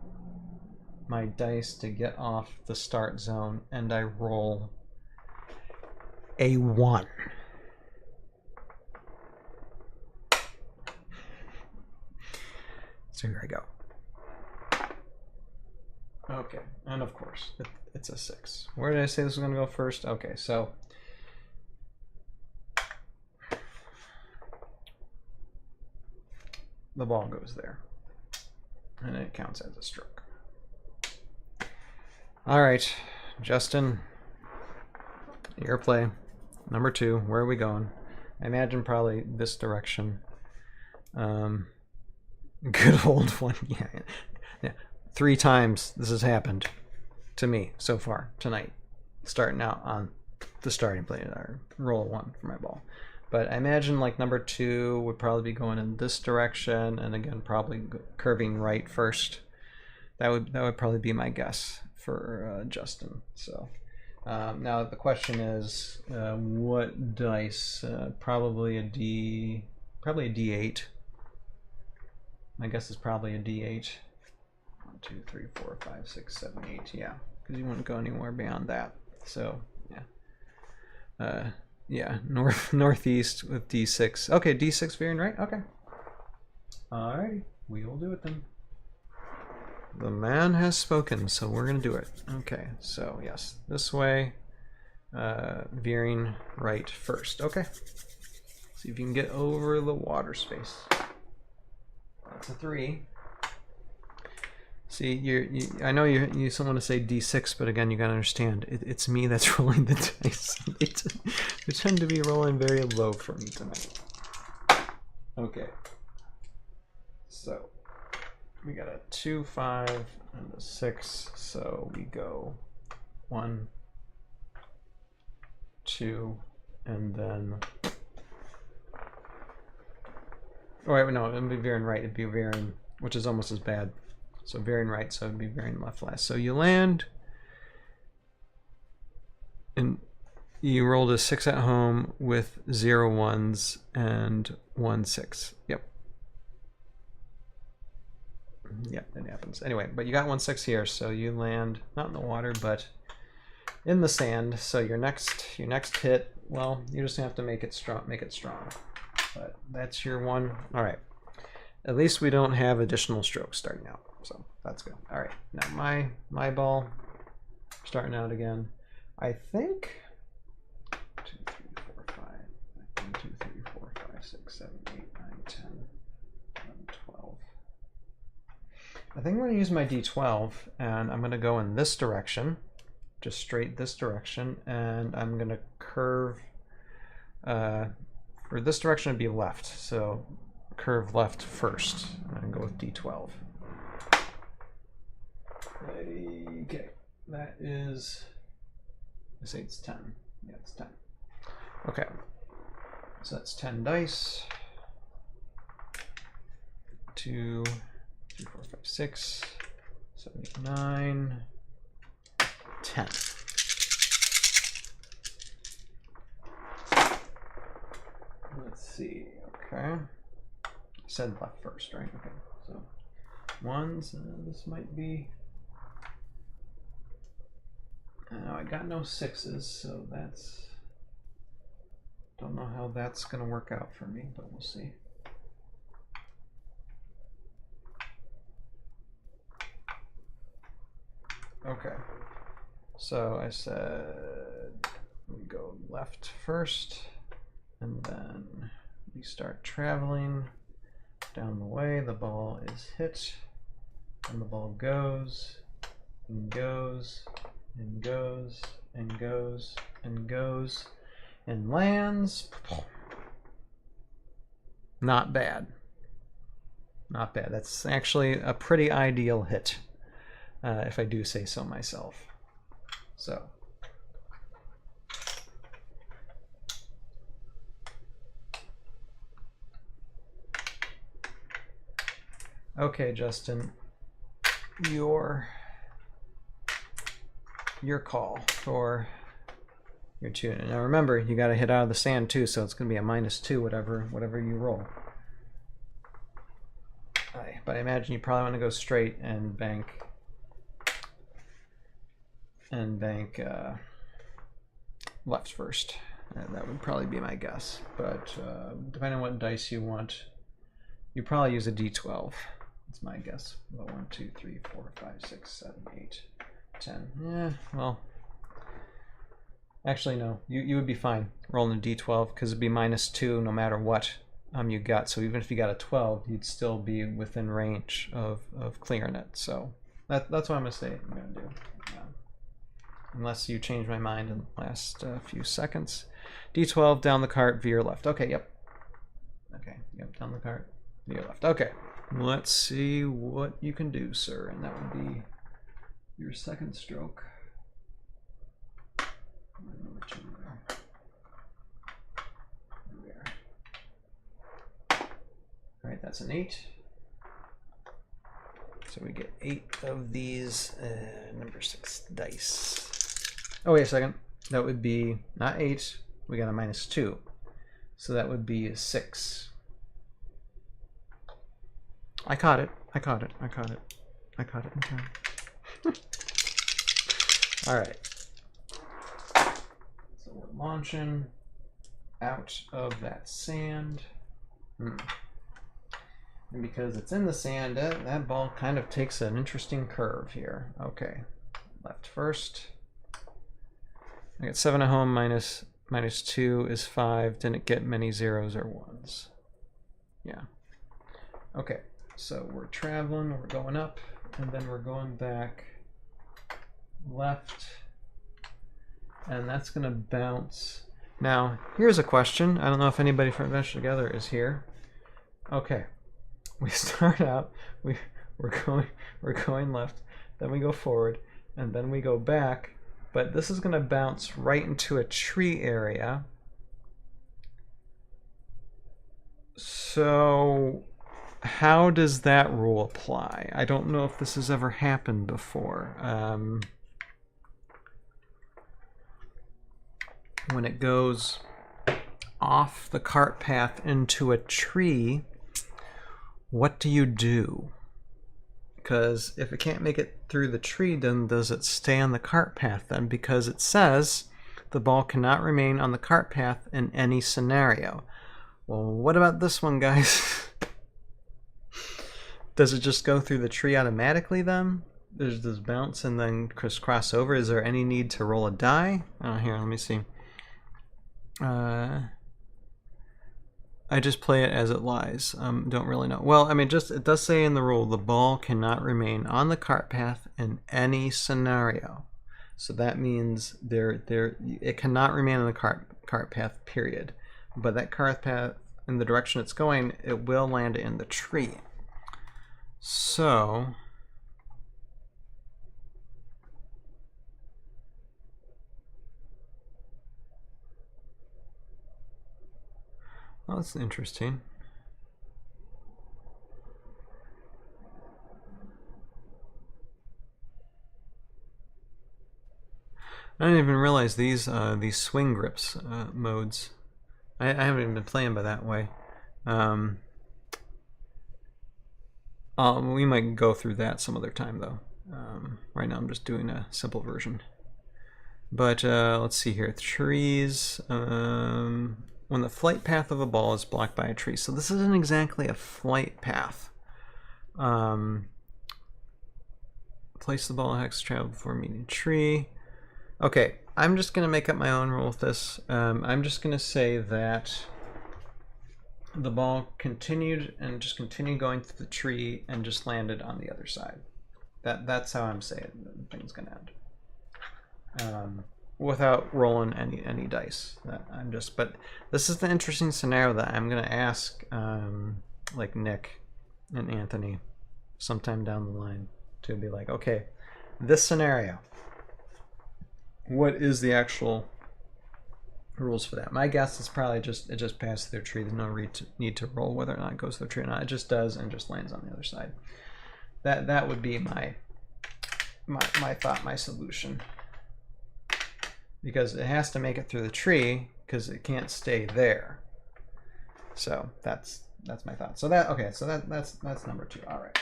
Speaker 1: my dice to get off the start zone, and I roll a 1. So here I go. Okay, and of course, it's a 6. Where did I say this was going to go first? Okay, so the ball goes there, and it counts as a stroke. All right, Justin, your play. Number 2, where are we going? I imagine probably this direction. Good old one, yeah. 3 times this has happened to me so far tonight, starting out on the starting plate, or roll 1 for my ball. But I imagine like number 2 would probably be going in this direction, and again probably curving right first. That would probably be my guess for Justin. So now the question is, what dice? Probably a D8. My guess is probably a D8. 1, 2, 3, 4, 5, 6, 7, 8. Yeah, because you wouldn't go anywhere beyond that. So yeah. Yeah, northeast with D6. Okay, D6 veering right. Okay. Alrighty, we will do it then. The man has spoken, so we're gonna do it. Okay, so yes, this way, veering right first. Okay. See if you can get over the water space. That's a 3. See, I know you still want to say D6, but again, you gotta understand, it's me that's rolling the dice. They tend to be rolling very low for me tonight. Okay. So we got a 2, 5, and a 6. So we go 1, 2, and then. Oh wait, no, it'd be veering right. It'd be veering, which is almost as bad. So veering right, so it'd be veering left last. So you land, and you rolled a 6 at home with 0 1s and 1 6. Yep. Yep, it happens. Anyway, but you got 1 6 here, so you land not in the water, but in the sand. So your next hit, well, you just have to make it strong. But that's your 1. All right. At least we don't have additional strokes starting out, so that's good. All right, now my ball starting out again. I think 2, 3, 4, 5. 1, 2, 3, 4, 5, 6, 7, 8, 9, 10, 11, 12. I think I'm going to use my D12, and I'm going to go in this direction, just straight this direction, and I'm going to curve. For this direction, it'd be left, so curve left first, and go with D12. Okay, that is, I say it's 10. Yeah, it's 10. Okay, so that's 10 dice. 2, 3, 4, 5, 6, 7, 8, 9, 10. Let's see, okay. Said left first, right? Okay, so 1s, this might be, I got no 6s, so that's, don't know how that's gonna work out for me, but we'll see. Okay, so I said we go left first, and then we start traveling down the way. The ball is hit, and the ball goes, and goes, and goes, and goes, and goes, and lands. Not bad. Not bad. That's actually a pretty ideal hit, if I do say so myself. So. Okay, Justin, your call for your tune. Now remember, you got to hit out of the sand too, so it's going to be a -2, whatever you roll. But I imagine you probably want to go straight and bank left first. That would probably be my guess. But depending on what dice you want, you probably use a D12. That's my guess. Well, 1, 2, 3, 4, 5, 6, 7, 8, 10. Yeah, well, actually no. You would be fine rolling a d12 because it'd be -2 no matter what you got. So even if you got a 12, you'd still be within range of clearing it. So that's what I'm gonna say I'm gonna do. Unless you change my mind in the last few seconds. D12 down the cart via your left. Okay, yep. Okay, yep, down the cart via your left. Okay, let's see what you can do, sir. And that would be your second stroke. Number 2 there. There. All right, that's an 8. So we get 8 of these number 6 dice. Oh, wait a second. That would be not 8. We got a -2. So that would be a 6. I caught it. I caught it. I caught it. I caught it in time. All right. So we're launching out of that sand. And because it's in the sand, that ball kind of takes an interesting curve here. Okay. Left first. I got 7 at home, -2 is 5. Didn't get many 0s or 1s. Yeah. Okay, so we're traveling, we're going up, and then we're going back left, and that's going to bounce. Now, here's a question. I don't know if anybody from Adventure Together is here. Okay, we start out, we're going left, then we go forward, and then we go back. But this is going to bounce right into a tree area. So how does that rule apply? I don't know if this has ever happened before. When it goes off the cart path into a tree, what do you do? Because if it can't make it through the tree, then does it stay on the cart path then? Because it says the ball cannot remain on the cart path in any scenario. Well, what about this one, guys? Does it just go through the tree automatically then? There's this bounce and then crisscross over. Is there any need to roll a die? Oh, here, let me see. I just play it as it lies. Don't really know. Well, I mean, just it does say in the rule the ball cannot remain on the cart path in any scenario. So that means it cannot remain on the cart path, period. But that cart path, in the direction it's going, it will land in the tree. So well, that's interesting. I didn't even realize these swing grips modes. I haven't even been playing by that way. We might go through that some other time though. Right now I'm just doing a simple version. But let's see here. Trees. When the flight path of a ball is blocked by a tree. So this isn't exactly a flight path. Place the ball hex travel before meeting tree. Okay, I'm just going to make up my own rule with this. I'm just going to say that the ball continued going through the tree and just landed on the other side. That's how I'm saying the thing's going to end. Without rolling any dice. But this is the interesting scenario that I'm gonna ask like Nick and Anthony sometime down the line to be like, okay, this scenario, what is the actual rules for that? My guess is probably it just passes through a tree. There's no need to roll whether or not it goes through a tree or not. It just does and just lands on the other side. That would be my thought, my solution. Because it has to make it through the tree because it can't stay there. So that's my thought. So that's number 2. All right.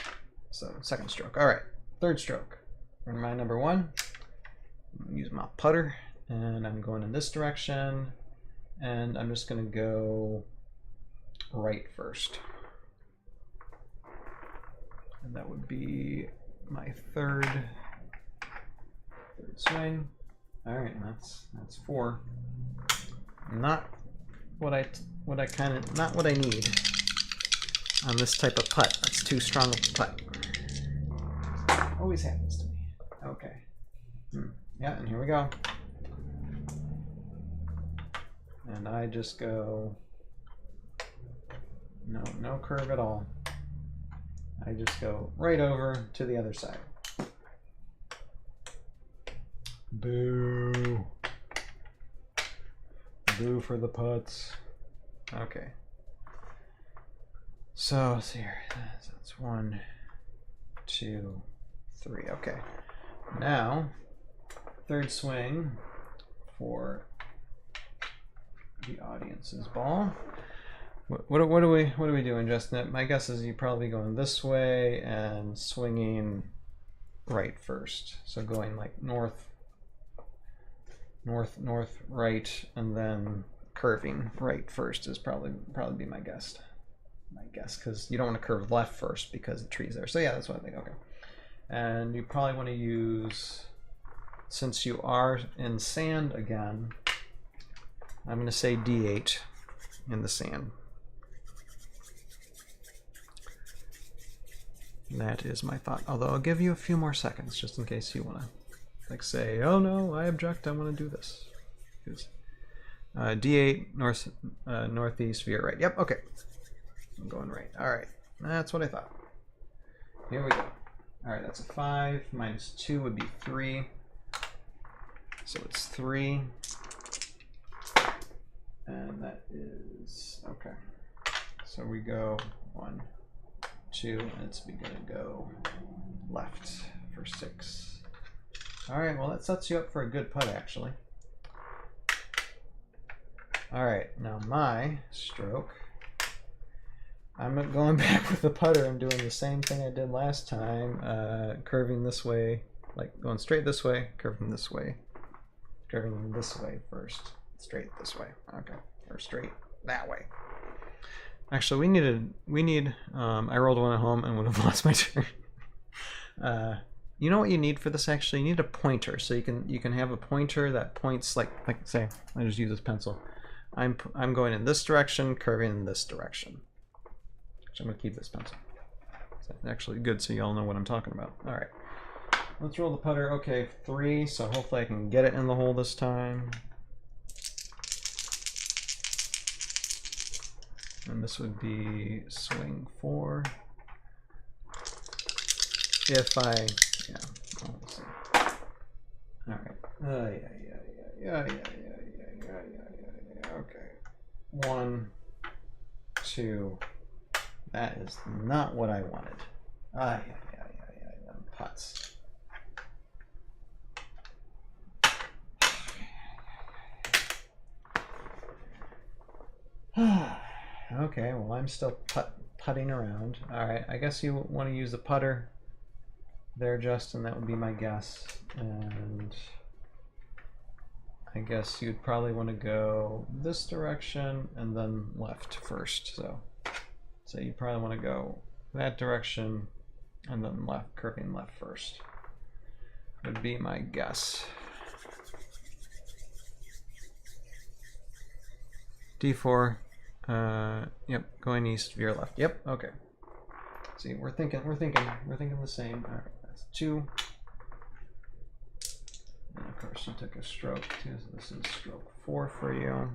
Speaker 1: So second stroke. All right. Third stroke. For my number 1, I'm gonna use my putter and I'm going in this direction, and I'm just gonna go right first. And that would be my third swing. All right, that's 4. Not what I need on this type of putt. That's too strong of a putt. Always happens to me. Okay. Yeah, and here we go. And I just go, no curve at all. I just go right over to the other side. Boo. Boo for the putts. Okay. So let's see here. That's 1, 2, 3. Okay. Now, third swing for the audience's ball. What are we doing, Justin? My guess is you're probably going this way and swinging right first. So going like north, right, and then curving right first is probably be my guess. Because you don't want to curve left first because the tree's there. So yeah, that's what I think. Okay. And you probably want to use, since you are in sand again, I'm going to say D8 in the sand. That is my thought. Although I'll give you a few more seconds just in case you want to like say, oh no, I object, I want to do this. D8, northeast, veer right. Yep, okay. I'm going right. All right, that's what I thought. Here we go. All right, that's a 5. Minus 2 would be 3. So it's 3. And that is, okay. So we go 1, 2, and it's gonna go left for 6. All right, well that sets you up for a good putt actually. All right, now my stroke, I'm going back with the putter and doing the same thing I did last time, curving this way, like going straight this way, curving this way first, straight this way, okay, or straight that way. Actually, we need. I rolled one at home and would have lost my turn. You know what you need for this? Actually, you need a pointer, so you can have a pointer that points like say I just use this pencil. I'm going in this direction, curving in this direction. So I'm gonna keep this pencil. It's actually good, so you all know what I'm talking about. All right, let's roll the putter. Okay, 3. So hopefully I can get it in the hole this time. And this would be swing 4. If I, yeah, let's see. All right. Yeah. Okay. 1, 2. That is not what I wanted. Them putts. Okay, well I'm still putting around. All right, I guess you want to use the putter there, Justin. That would be my guess. And I guess you'd probably want to go this direction and then left first. So you probably want to go that direction and then left, curving left first. Would be my guess. D4. Yep, going east, veer left. Yep, okay. See, we're thinking the same. All right, that's 2. And of course, you took a stroke too. So this is stroke 4 for you.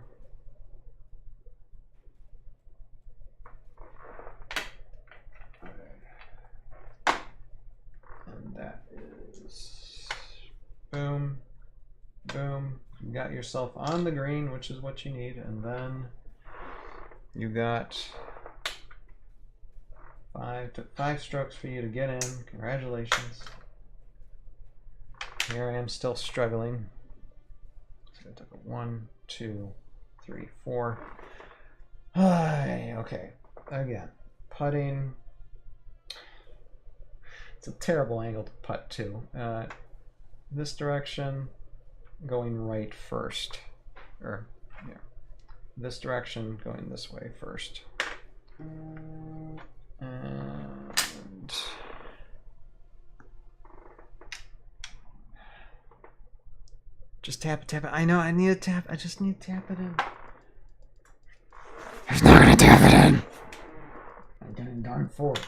Speaker 1: Okay. And that is boom, boom. You got yourself on the green, which is what you need, and then you got 5 strokes for you to get in. Congratulations. Here I am still struggling. So I took a 1, 2, 3, 4. Okay, again, putting. It's a terrible angle to putt too. This direction, going right first, or yeah, this direction, going this way first. And Just tap it, tap it. I know, I need to tap. I just need to tap it in. He's not gonna tap it in. I'm getting darn forward.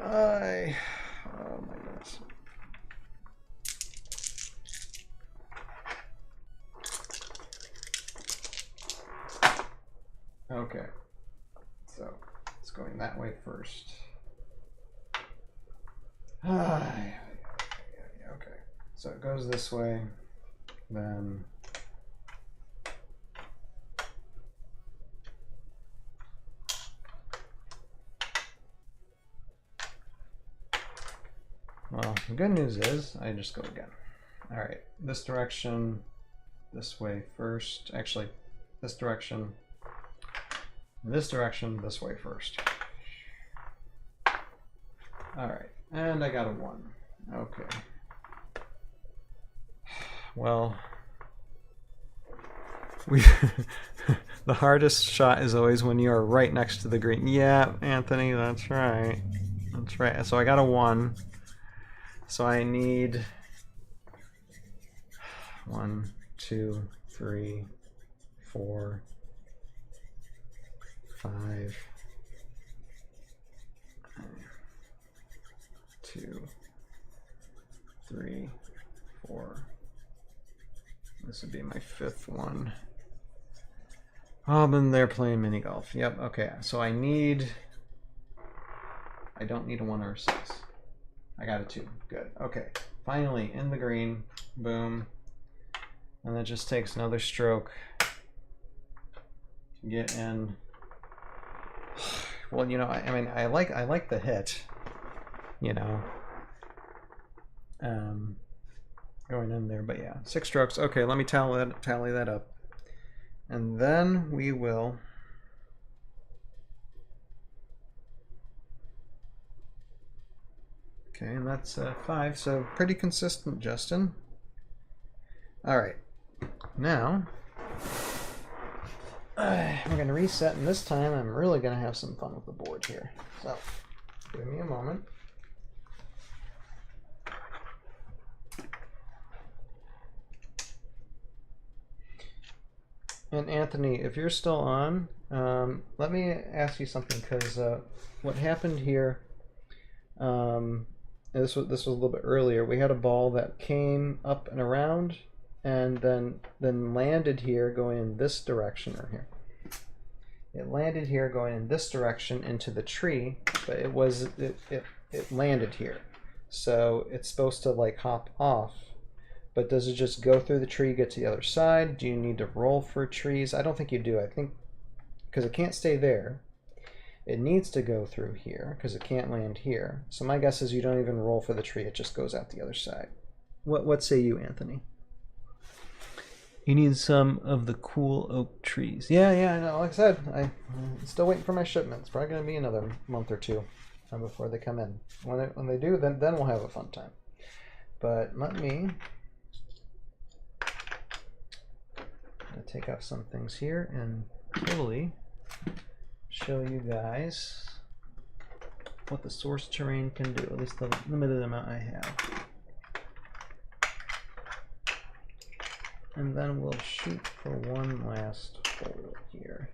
Speaker 1: Oh my goodness. Okay. So it's going that way first. Okay. So it goes this way, then well, the good news is I just go again. All right, this direction, this way first. Actually, this direction, this way first. All right, and I got a 1. Okay. Well, the hardest shot is always when you are right next to the green. Yeah, Anthony, that's right. That's right. So I got a 1. So I need 1, 2, 3, 4, 5, 2, 3, 4. This would be my 5th one. Oh, then they're playing mini golf. Yep, okay. So I don't need a 1 or a 6. I got a 2. Good. Okay. Finally, in the green. Boom. And that just takes another stroke to get in. Well, you know, I mean, I like the hit, you know. Going in there, but yeah, 6 strokes. Okay, let me tally that up, and then we will okay, and that's 5, so pretty consistent, Justin. All right, now we're gonna reset, and this time I'm really gonna have some fun with the board here, so give me a moment. And Anthony, if you're still on, let me ask you something, because what happened here, this was a little bit earlier. We had a ball that came up and around, and then landed here going in this direction or here. It landed here going in this direction into the tree, but it landed here. So it's supposed to like hop off. But does it just go through the tree, get to the other side? Do you need to roll for trees? I don't think you do. I think because it can't stay there, it needs to go through here because it can't land here. So my guess is you don't even roll for the tree. It just goes out the other side. What say you, Anthony? You need some of the cool oak trees. Yeah, I know. Like I said, I'm still waiting for my shipment. It's probably going to be another month or 2 before they come in. When they do, then we'll have a fun time. But let me take off some things here and totally show you guys what the source terrain can do, at least the limited amount I have. And then we'll shoot for one last hole here.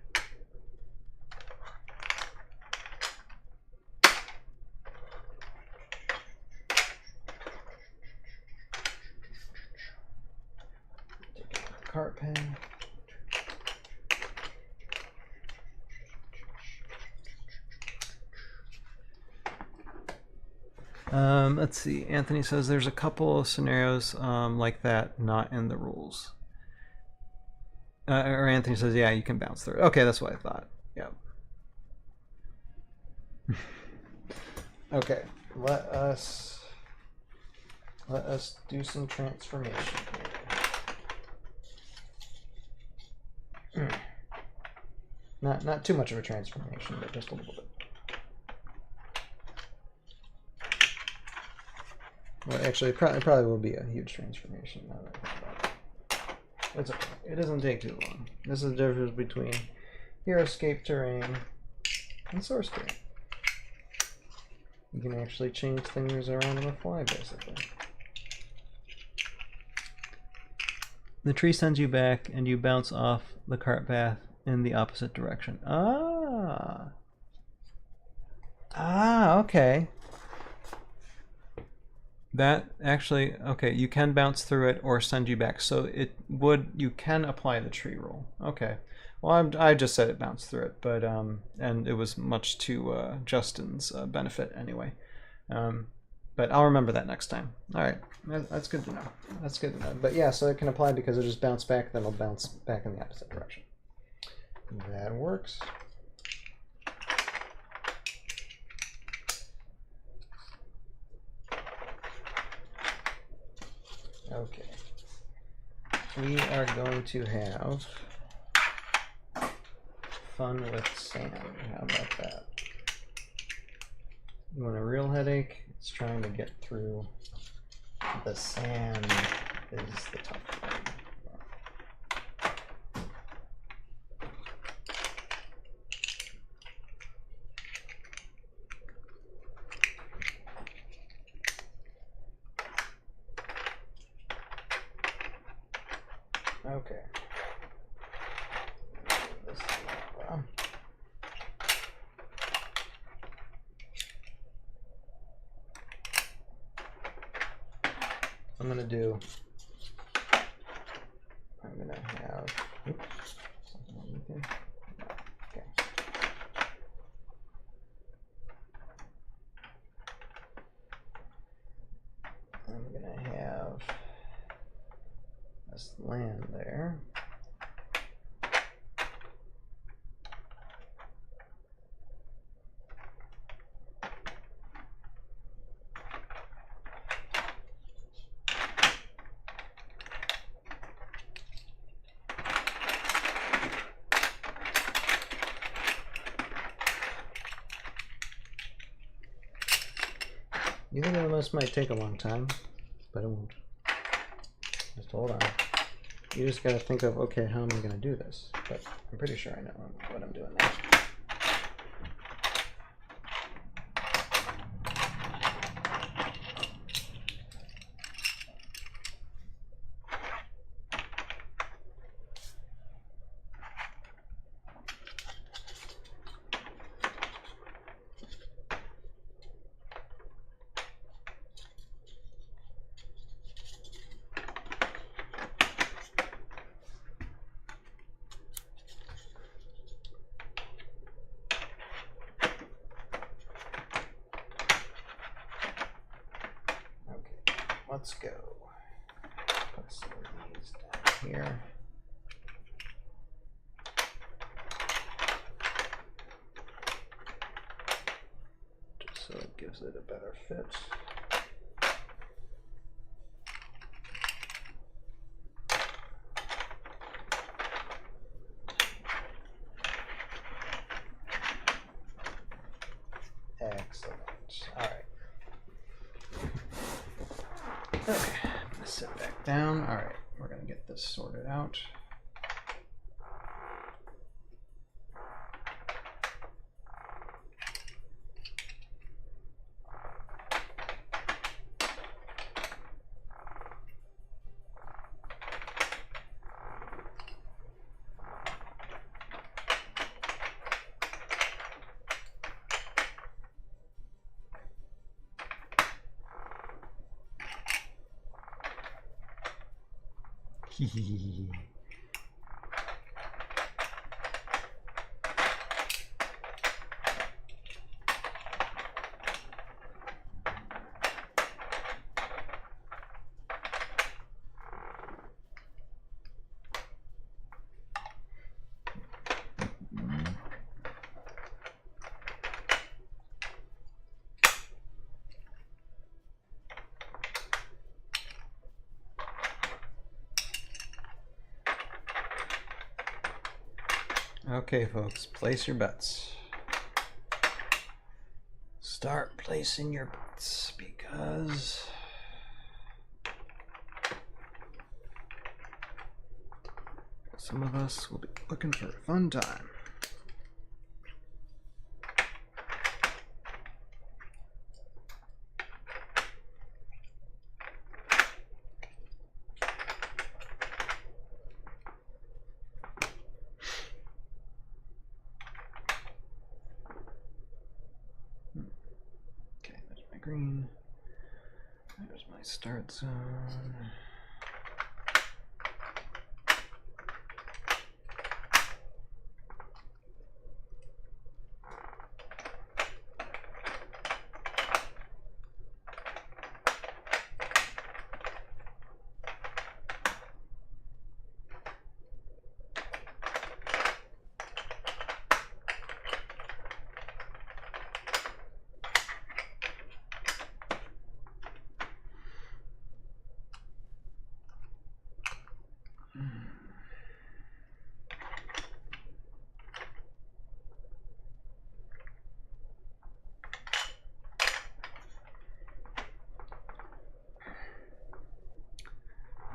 Speaker 1: Take out the cart pen. Let's see. Anthony says there's a couple of scenarios like that not in the rules. Or Anthony says, yeah, you can bounce through. Okay, that's what I thought. Yep. Okay, let us do some transformation here. Not too much of a transformation, but just a little bit. Well, actually, it probably will be a huge transformation now that I think about it. It's okay. It doesn't take too long. This is the difference between Heroescape terrain and source terrain. You can actually change things around on the fly, basically. The tree sends you back, and you bounce off the cart path in the opposite direction. Ah. Ah, okay. That actually, okay, you can bounce through it or send you back. So you can apply the tree rule. Okay. Well, I just said it bounced through it, but, and it was much to Justin's benefit anyway. But I'll remember that next time. All right, that's good to know. That's good to know. But yeah, so it can apply because it'll just bounce back, then it'll bounce back in the opposite direction. That works. Okay. We are going to have fun with sand. How about that? You want a real headache? It's trying to get through the sand is the tough thing. Okay. This I'm gonna do. I'm gonna have. Oops, something on there. No, okay. I'm gonna have this land there. You think this might take a long time, but it won't. Just hold on. You just gotta think of, okay, how am I gonna do this? But I'm pretty sure I know what I'm doing now. Let's go. Put some of these down here. Just so it gives it a better fit. Excellent. All right. Okay, I'm gonna sit back down. All right, we're gonna get this sorted out. Okay, folks, place your bets. Start placing your bets because some of us will be looking for a fun time. green. There's my start zone.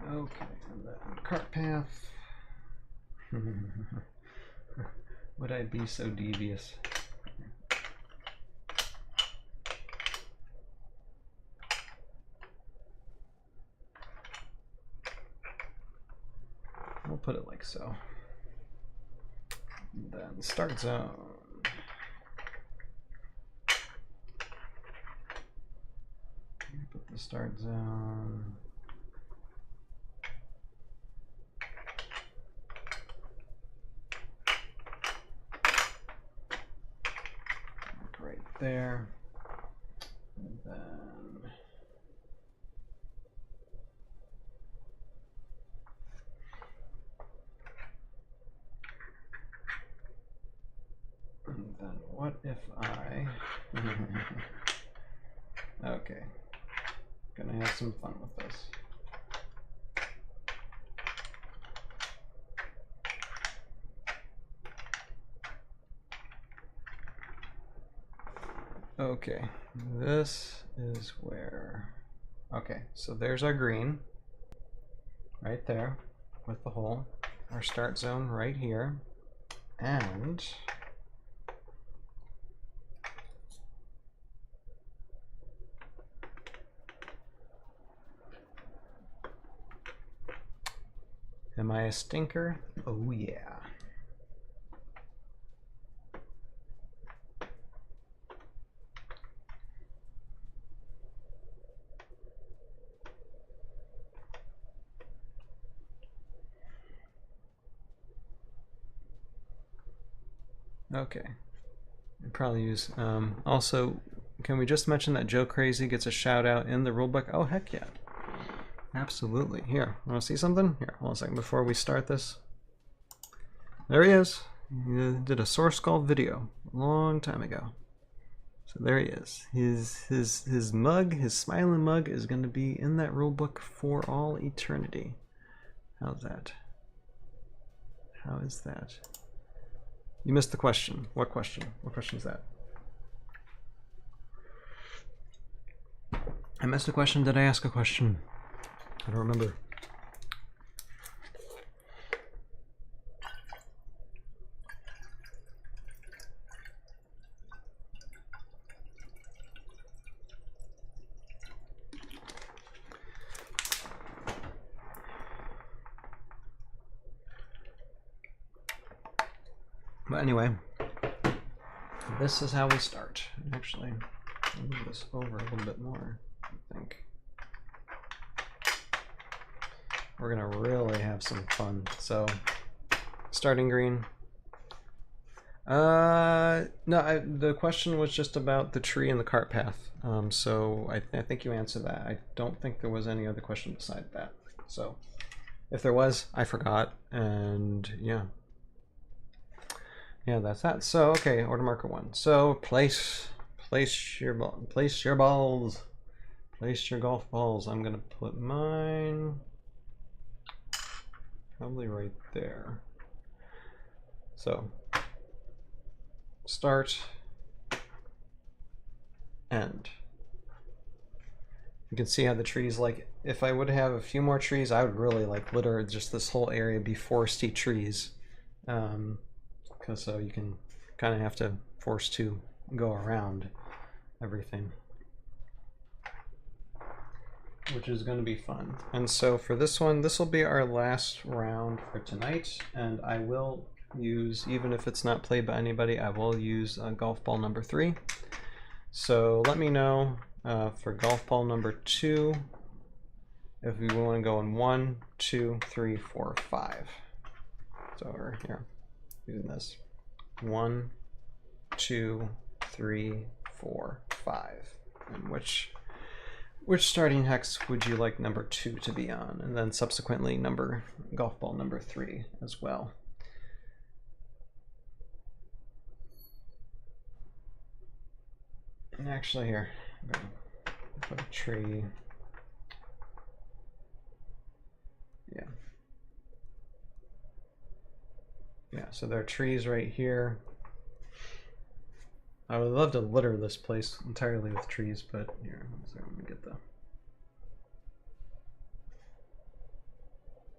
Speaker 1: Okay, and then cart path. Would I be so devious? We'll put it like so. And then start zone. Put the start zone. Right there. And then what if I okay, gonna have some fun with this. Okay, this is where, okay, so there's our green right there with the hole, our start zone right here, and am I a stinker? Oh yeah. Okay, I'd probably use, also, can we just mention that Joe Crazy gets a shout out in the rulebook? Oh, heck yeah. Absolutely. Here, want to see something? Here, hold on a second before we start this. There he is. He did a Source Skull video a long time ago. So there he is. His mug, his smiling mug, is going to be in that rulebook for all eternity. How's that? How is that? You missed the question. What question? What question is that? I missed a question. Did I ask a question? I don't remember. But anyway, this is how we start. Actually, I'll move this over a little bit more, I think. We're gonna really have some fun. So, starting green. No, the question was just about the tree and the cart path. So I think you answered that. I don't think there was any other question beside that. So, if there was, I forgot. And yeah. Yeah, that's that. So okay, order marker 1. So place your balls, place your golf balls. I'm gonna put mine probably right there. So start, end. You can see how the trees, like, if I would have a few more trees, I would really like litter just this whole area be foresty trees. Because so you can kind of have to force to go around everything, which is going to be fun. And so for this one, this will be our last round for tonight, and I will use, even if it's not played by anybody, I will use golf ball number 3. So let me know for golf ball number 2, if we want to go in 1, 2, 3, 4, 5. So we're here using this 1, 2, 3, 4, 5. And which starting hex would you like number 2 to be on? And then subsequently golf ball number 3 as well. And actually here, I'm going to put a tree. Yeah. Yeah, so there are trees right here. I would love to litter this place entirely with trees, but here, so let me get the...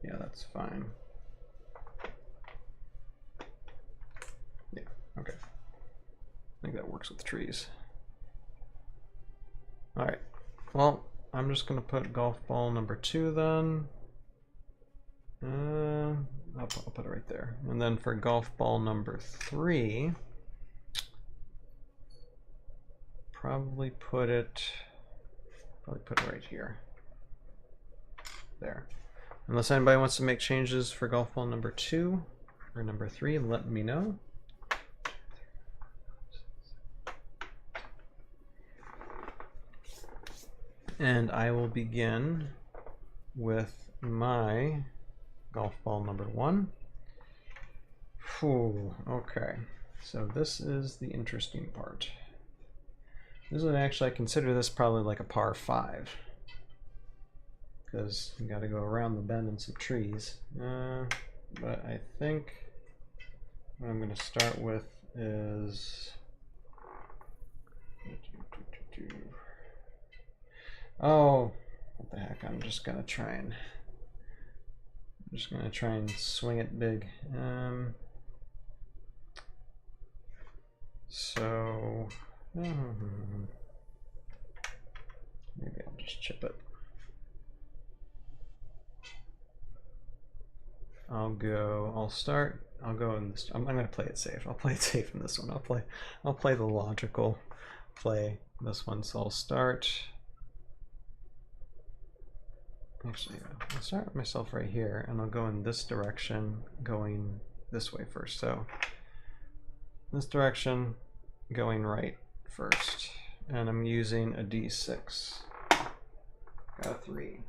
Speaker 1: Yeah, that's fine. Yeah, okay. I think that works with trees. All right, well, I'm just gonna put golf ball number 2 then. I'll put it right there. And then for golf ball number 3, probably put it right here. There. Unless anybody wants to make changes for golf ball number 2 or number 3, let me know. And I will begin with my golf ball number 1. Whew, okay, so this is the interesting part. This is actually, I consider this probably like a par 5. Because you got to go around the bend in some trees. But I think what I'm going to start with is... Oh, what the heck, I'm just going to try and swing it big. So, maybe I'll just chip it. I'll go in this. I'm gonna play it safe. I'll play it safe in this one. I'll play the logical play this one. So I'll start. Actually, I'll start with myself right here, and I'll go in this direction, going this way first. So this direction, going right first, and I'm using a D6. Got a 3.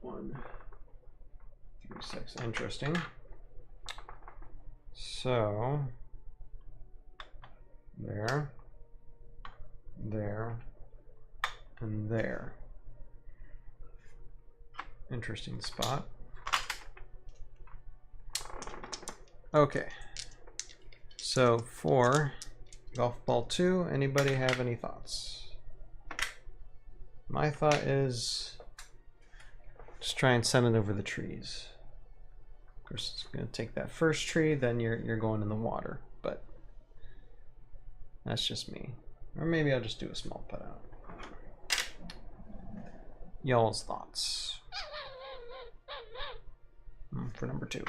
Speaker 1: One, 3, 6. Interesting. So there, and there. Interesting spot. Okay. So for golf ball 2, anybody have any thoughts? My thought is just try and send it over the trees. Of course, it's going to take that first tree, then you're going in the water, but that's just me. Or maybe I'll just do a small putt out. Y'all's thoughts for number 2.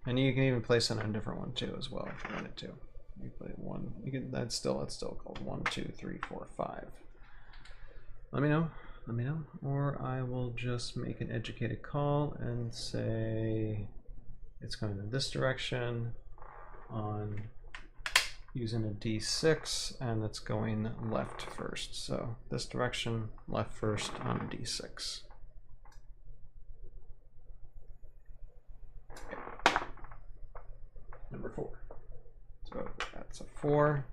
Speaker 1: And you can even place it on a different one too as well if you wanted to. You play 1. You can. That's still called 1, 2, 3, 4, 5. Let me know. Let me know. Or I will just make an educated call and say it's going in this direction on using a D6, and it's going left first. So this direction, left first on a D6. Okay. Number 4. So that's a 4.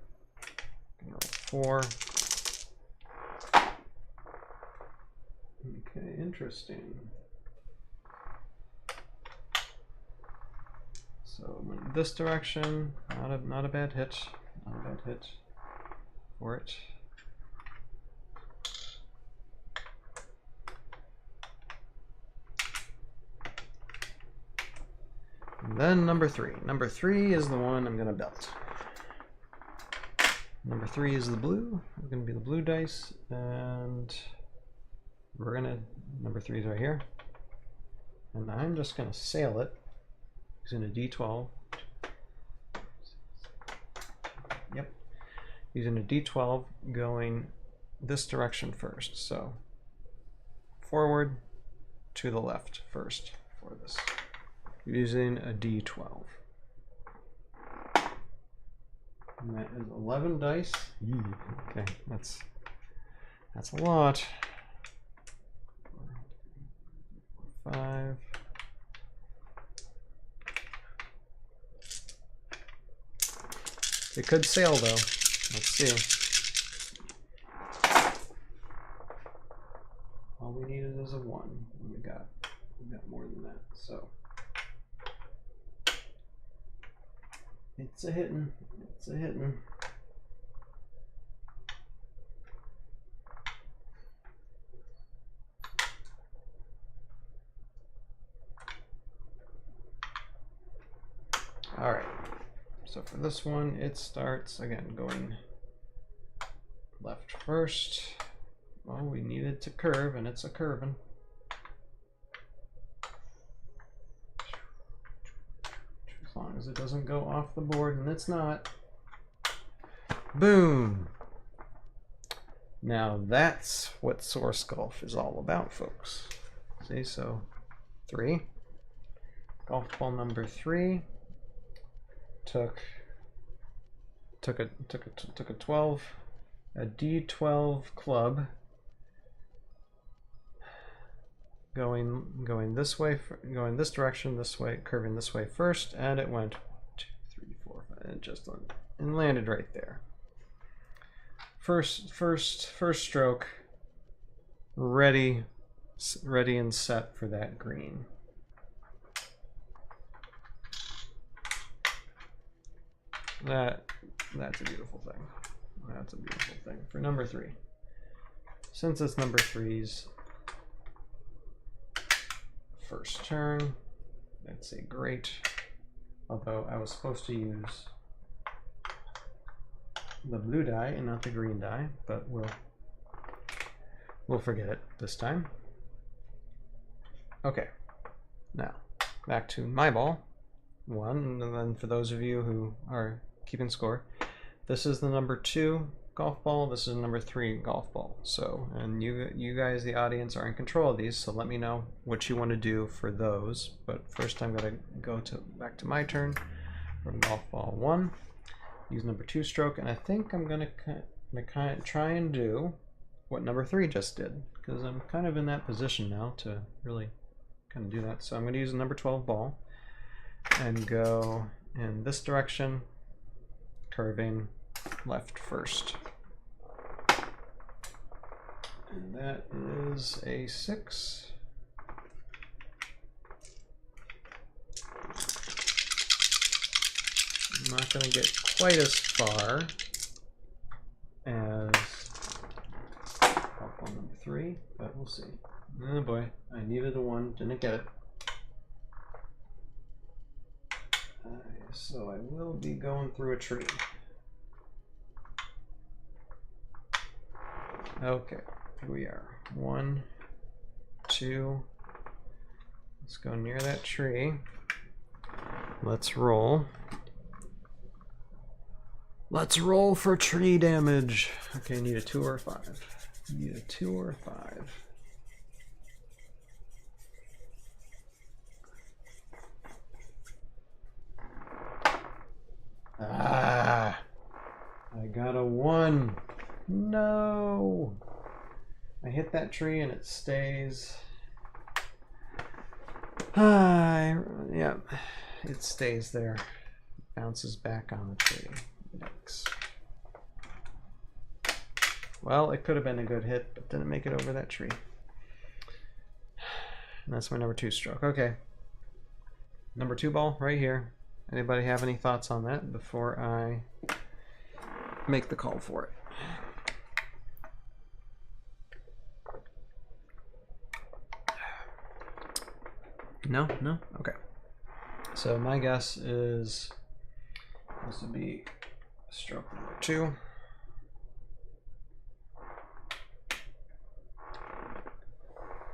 Speaker 1: Roll 4. Okay, interesting. So in this direction, not a bad hit, for it. And then number 3. Number 3 is the one I'm gonna belt. Number 3 is the blue. It's gonna be the blue dice, and number 3 is right here. And I'm just gonna sail it using a D12. Yep. Using a D12 going this direction first. So forward to the left first for this. Using a D12. And that is 11 dice. Okay, that's a lot. 5. It could sail though. Let's see. All we needed is a 1. And we got more than that. So it's a hitting. It's a hitting. All right. So for this one, it starts again going left first. Well, we needed to curve, and it's a curving. As long as it doesn't go off the board, and it's not. Boom! Now that's what source golf is all about, folks. See, so 3. Golf ball number 3. Took a 12, a D12 club, going this way, going this direction, this way, curving this way first, and it went 2, 3, 4, 5, and just and landed right there. First stroke, ready and set for that green. That's a beautiful thing. That's a beautiful thing for number 3. Since it's number 3's first turn, that's a great. Although I was supposed to use the blue die and not the green die, but we'll forget it this time. Okay, now back to my ball. 1, and then for those of you who are keeping score, this is the number 2 golf ball, this is number 3 golf ball. So, and you guys, the audience, are in control of these, so let me know what you want to do for those. But first I'm going to go back to my turn for golf ball 1, use number 2 stroke, and I think I'm going to try and do what number 3 just did, because I'm kind of in that position now to really kind of do that. So I'm going to use a number 12 ball and go in this direction, curving left first. And that is a 6. I'm not going to get quite as far as golf ball number 3, but we'll see. Oh boy, I needed a 1, didn't get it. So I will be going through a tree. Okay, here we are. 1, 2. Let's go near that tree. Let's roll. Let's roll for tree damage. Okay, need a 2 or a 5. Need a 2 or a 5. Ah, I got a 1. No, I hit that tree and it stays. Yeah, it stays there. Bounces back on the tree. Yikes. Well, it could have been a good hit, but didn't make it over that tree. And that's my number 2 stroke. Okay. Number 2 ball right here. Anybody have any thoughts on that before I make the call for it? No? No? Okay. So my guess is this would be stroke number 2.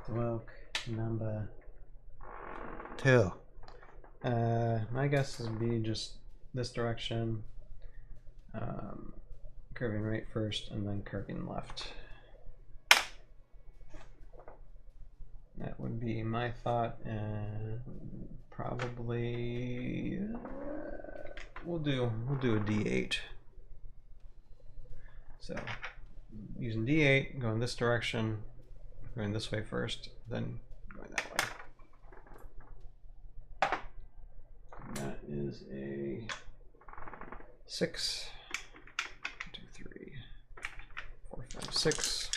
Speaker 1: Stroke number 2. My guess would be just this direction, curving right first and then curving left. That would be my thought, and probably we'll do a D8. So using D8, going this direction, going this way first, then going that way. And that is a 6, 2, 3, 4, 5, 6.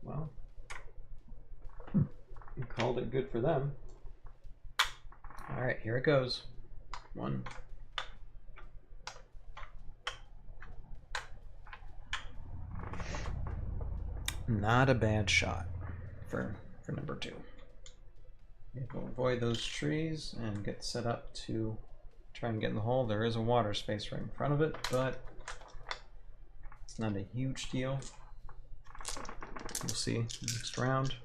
Speaker 1: Well, you called it good for them. All right, here it goes. 1. Not a bad shot for number 2. We'll avoid those trees and get set up to try and get in the hole. There is a water space right in front of it, but it's not a huge deal. We'll see next round.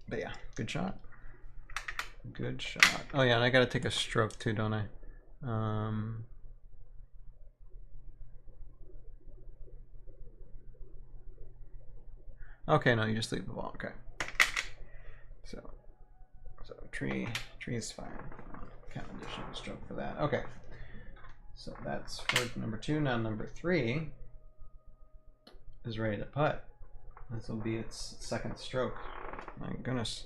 Speaker 1: But yeah, good shot. Good shot. Oh yeah, and I gotta take a stroke too, don't I? Okay, no, you just leave the ball. Okay. So tree is fine. Count additional stroke for that. Okay. So that's for number 2. Now number 3 is ready to putt. This will be its second stroke. My goodness.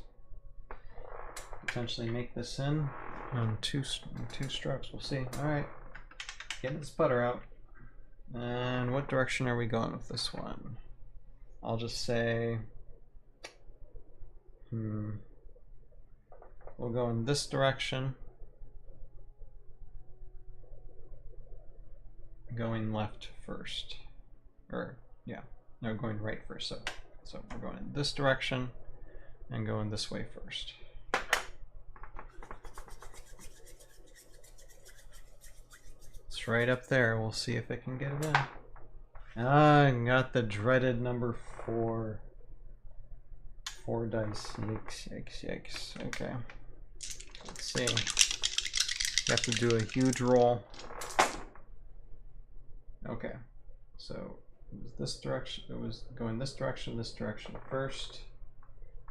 Speaker 1: Potentially make this in on two strokes. We'll see. All right. Getting this putter out. And what direction are we going with this one? I'll just say, we'll go in this direction, going left first, or yeah, no, going right first. So we're going in this direction and going this way first. It's right up there. We'll see if it can get it in. I got the dreaded number 4. 4 dice. Yikes, yikes, yikes. Okay. Let's see. You have to do a huge roll. Okay. So it was this direction. It was going this direction first.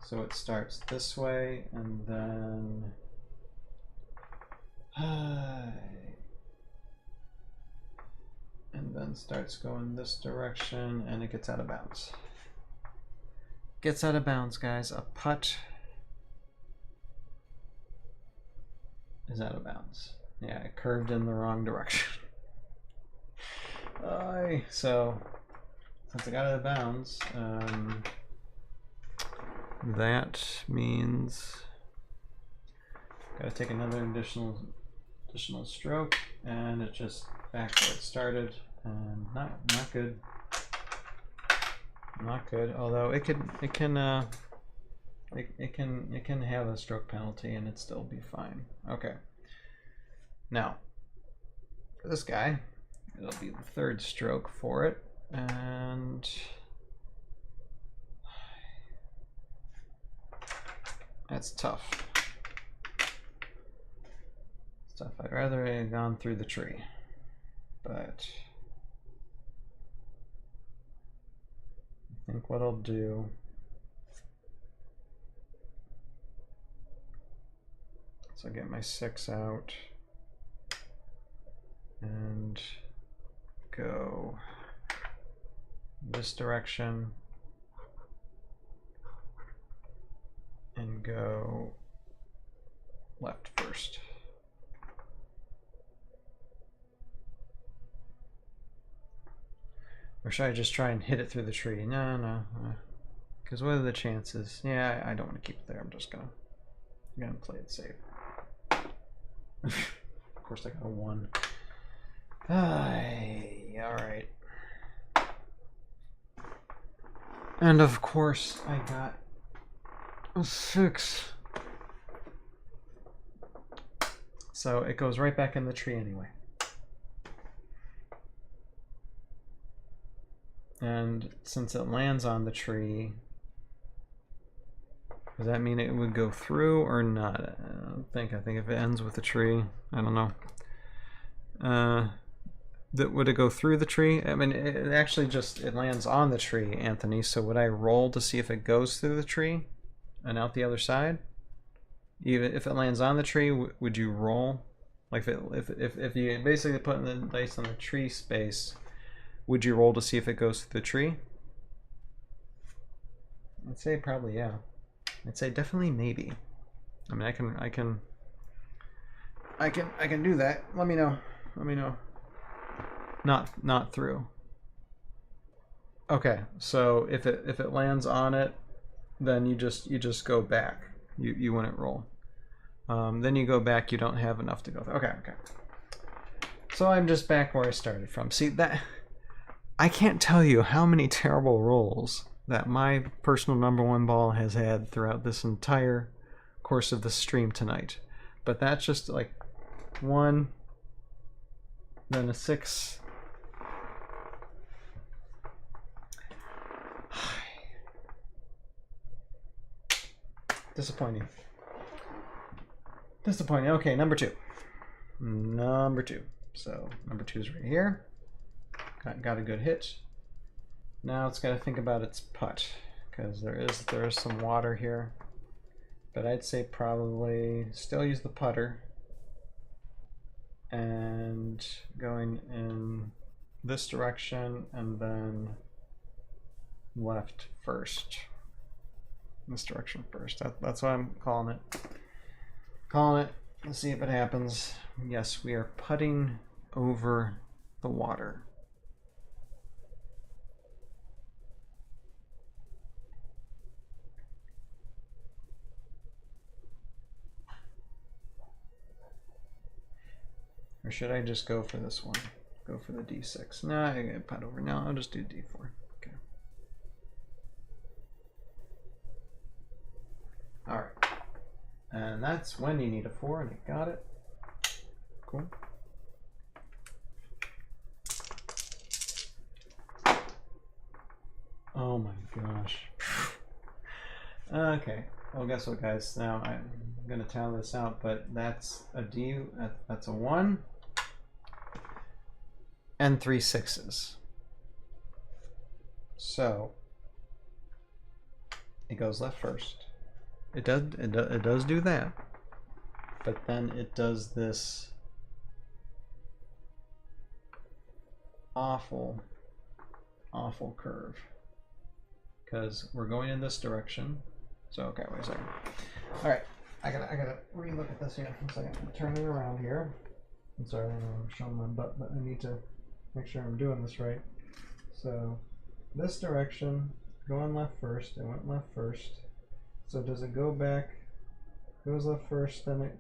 Speaker 1: So it starts this way and then and then starts going this direction, and it gets out of bounds. Gets out of bounds, guys. A putt is out of bounds. Yeah, it curved in the wrong direction. So, since it got out of bounds, that means gotta take another additional stroke, and it just back where it started, and not good. Not good. Although it can have a stroke penalty and it still be fine. Okay. Now for this guy, it'll be the 3rd stroke for it, and that's tough. It's tough. I'd rather have gone through the tree, but I think what I'll do is I'll get my 6 out and go this direction and go left first. Or should I just try and hit it through the tree? No. Because what are the chances? Yeah, I don't want to keep it there. I'm just gonna play it safe. Of course, I got a 1. All right. And of course, I got a 6. So it goes right back in the tree anyway. And since it lands on the tree, does that mean it would go through or not? I don't think. I think if it ends with the tree, I don't know. Would it go through the tree? I mean, it actually just, it lands on the tree, Anthony. So would I roll to see if it goes through the tree and out the other side? Even if it lands on the tree, would you roll? Like if you basically put the dice on the tree space, would you roll to see if it goes through the tree? I'd say probably yeah. I'd say definitely maybe. I mean, I can do that. Let me know. Let me know. Not through. Okay, so if it lands on it, then you just go back. You wouldn't roll. Then you go back. You don't have enough to go through. Okay. So I'm just back where I started from. See that? I can't tell you how many terrible rolls that my personal #1 ball has had throughout this entire course of the stream tonight. But that's just like 1, then a 6. Disappointing. Okay, number 2. So number 2 is right here. Got a good hit. Now it's got to think about its putt, because there is some water here. But I'd say probably still use the putter and going in this direction and then left first. This direction first. That's what I'm calling it. Let's see if it happens. Yes, we are putting over the water. Or should I just go for this one? Go for the D6. No, I gotta putt over. No, I'll just do D4. Okay. Alright. And that's when you need a 4, and you got it. Cool. Oh my gosh. Okay. Well, guess what, guys? Now I'm gonna tally this out, but that's a D. That's a 1 and 3 6s. So it goes left first. It does do that, but then it does this awful curve, because we're going in this direction. So okay, wait a second. All right, I gotta re-look at this here. 1 second. I'm turning it around here. I'm sorry, I'm showing my butt, but I need to make sure I'm doing this right. So this direction, going left first. It went left first. So does it go back? Goes left first, then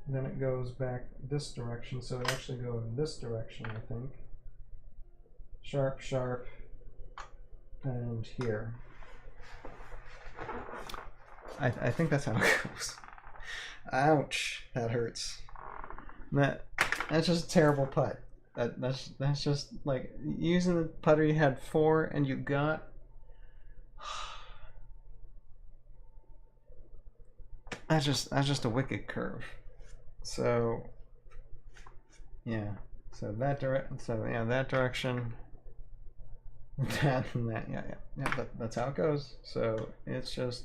Speaker 1: it goes back this direction. So it actually goes in this direction, I think. Sharp, sharp, and here. I think that's how it goes. Ouch, that hurts. That's just a terrible putt. That's just like using the putter you had 4 and you got. That's just a wicked curve. So yeah. So that direction. That and that. Yeah. That's how it goes. So it's just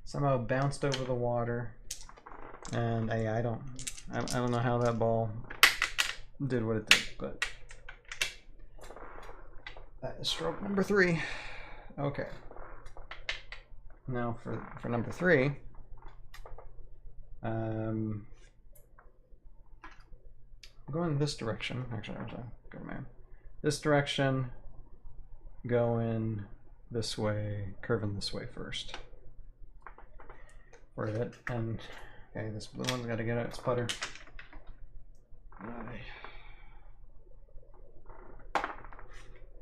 Speaker 1: somehow bounced over the water, and I don't know how that ball did what it did, but that is stroke number 3. Okay. Now for number 3. I'm going this direction. Actually, go man. This direction, going this way, curving this way first. For it, and okay, this blue one's got to get out its putter.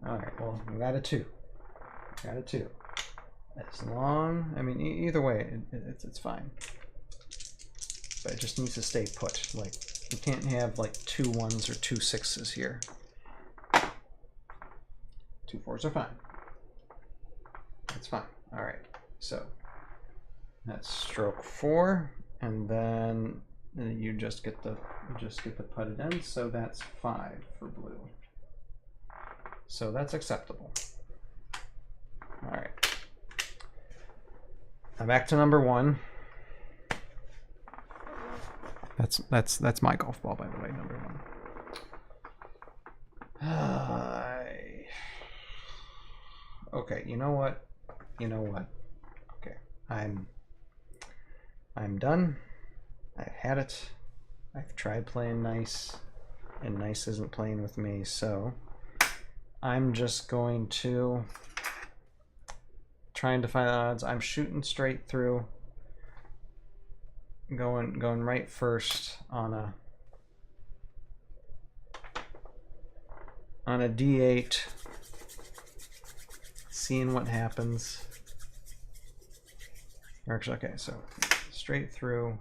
Speaker 1: All right, well, we got a 2. Got a 2. As long, I mean, either way, it's fine. But it just needs to stay put. Like, you can't have like 2 1s or 2 6s here. 2 2 4s are fine. That's fine. All right. So that's stroke 4, and then you just get the putted in. So that's 5 for blue. So that's acceptable. All right. Now back to number 1. That's my golf ball, by the way, number 1. Okay, you know what? Okay, I'm done. I've had it. I've tried playing nice, and nice isn't playing with me, so I'm just going to try and defy the odds. I'm shooting straight through, going right first on a D8, seeing what happens. Actually, okay, so straight through,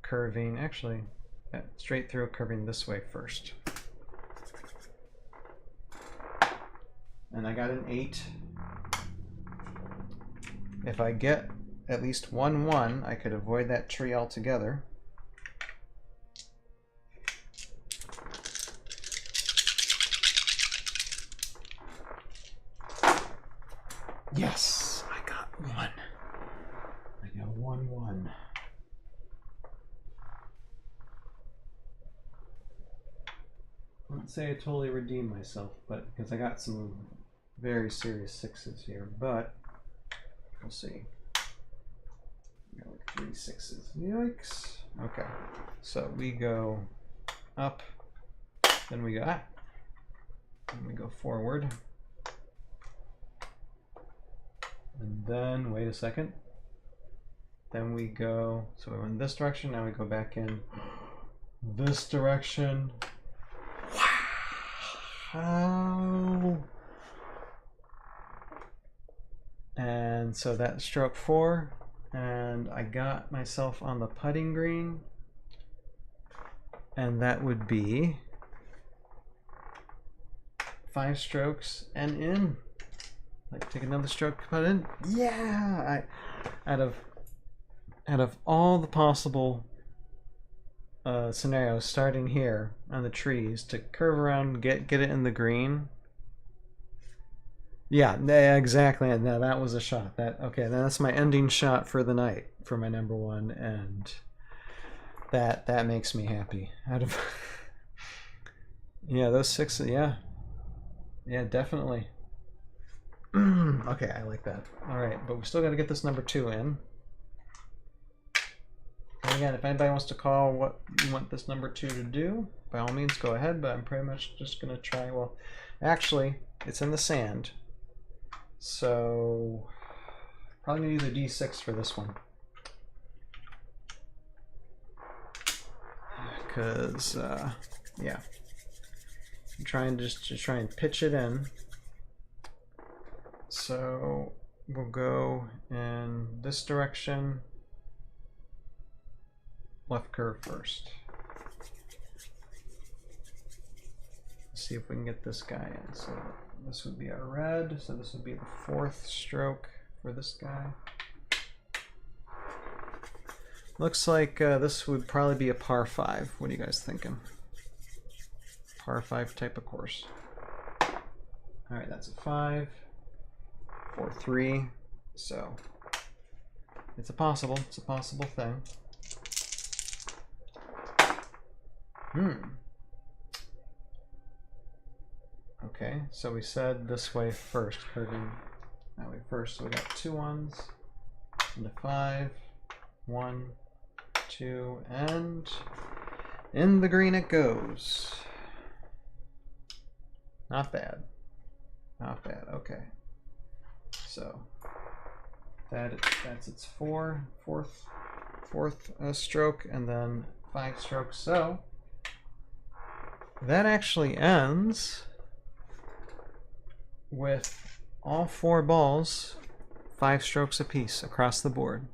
Speaker 1: curving, actually, yeah, straight through, curving this way first. And I got an 8. If I get at least 1 1, I could avoid that tree altogether. Yes, I got 1. I got 1 1. I wouldn't say I totally redeemed myself, but because I got some very serious 6s here, but we'll see. I got like 3 6s. Yikes. Okay, so we go up, then we go then we go forward, and then wait a second. Then we go, so we went in this direction, now we go back in this direction. Wow. And so that's stroke 4, and I got myself on the putting green, and that would be 5 strokes and in. Like, take another stroke, put in. Yeah, out of all the possible scenarios, starting here on the trees to curve around, get it in the green. Yeah, exactly. No, that was a shot. Okay, that's my ending shot for the night for my number 1, and that makes me happy. Out of yeah, those 6, yeah, definitely. Okay, I like that. All right, but we still got to get this number 2 in. And again, if anybody wants to call what you want this number 2 to do, by all means go ahead, but I'm pretty much just going to try. Well, actually, it's in the sand, so probably going to use a D6 for this one. Because, yeah, I'm trying to try and pitch it in. So we'll go in this direction, left curve first. Let's see if we can get this guy in. So this would be our red, so this would be the 4th stroke for this guy. Looks like this would probably be a par 5. What are you guys thinking? Par 5 type of course. All right, that's a 5. 4 3, so it's a possible thing. Okay, so we said this way first, curving that way first. So we got 2 1s into 5, 1, 2, and in the green it goes. Not bad. Not bad. Okay. So that's its fourth stroke, and then 5 strokes. So that actually ends with all 4 balls 5 strokes apiece across the board.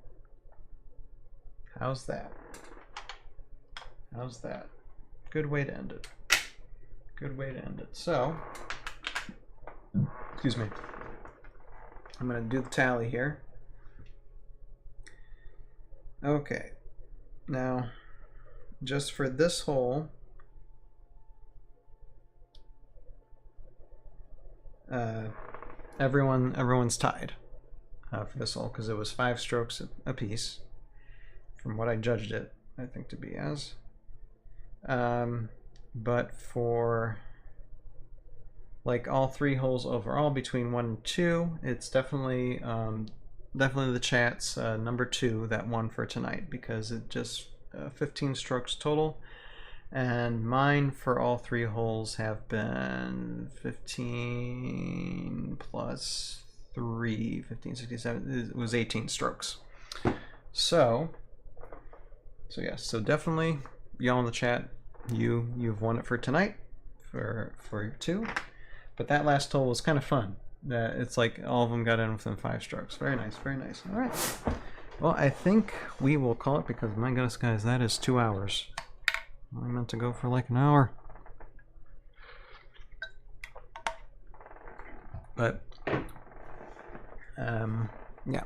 Speaker 1: How's that? How's that? Good way to end it. Good way to end it. So Excuse me. I'm going to do the tally here. Okay. Now, just for this hole, everyone's tied for this hole because it was 5 strokes apiece, from what I judged it, I think, to be as. But for like all 3 holes overall between 1 and 2, it's definitely the chat's number 2 that won for tonight, because it just 15 strokes total, and mine for all 3 holes have been 15 plus 3, 15, 67, it was 18 strokes. So yes, so definitely y'all in the chat, you've won it for tonight for your 2. But that last hole was kind of fun. It's like all of them got in within 5 strokes. Very nice, very nice. All right. Well, I think we will call it, because my goodness, guys, that is 2 hours. I meant to go for like an hour. But, yeah.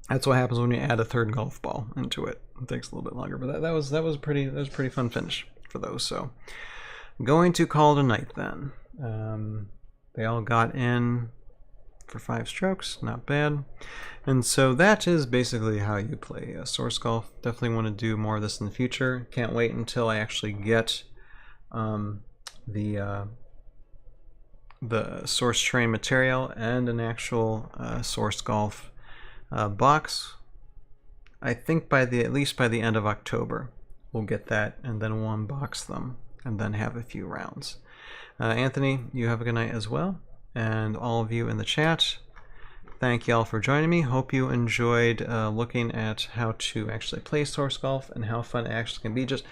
Speaker 1: That's what happens when you add a 3rd golf ball into it. It takes a little bit longer, but that was a pretty fun finish for those. So, I'm going to call it a night then. They all got in for 5 strokes, not bad. And so that is basically how you play source golf. Definitely want to do more of this in the future. Can't wait until I actually get the source train material and an actual source golf box. I think at least by the end of October we'll get that, and then we'll unbox them and then have a few rounds. Anthony, you have a good night as well, and all of you in the chat, thank y'all for joining me. Hope you enjoyed looking at how to actually play source golf and how fun it actually can be. Just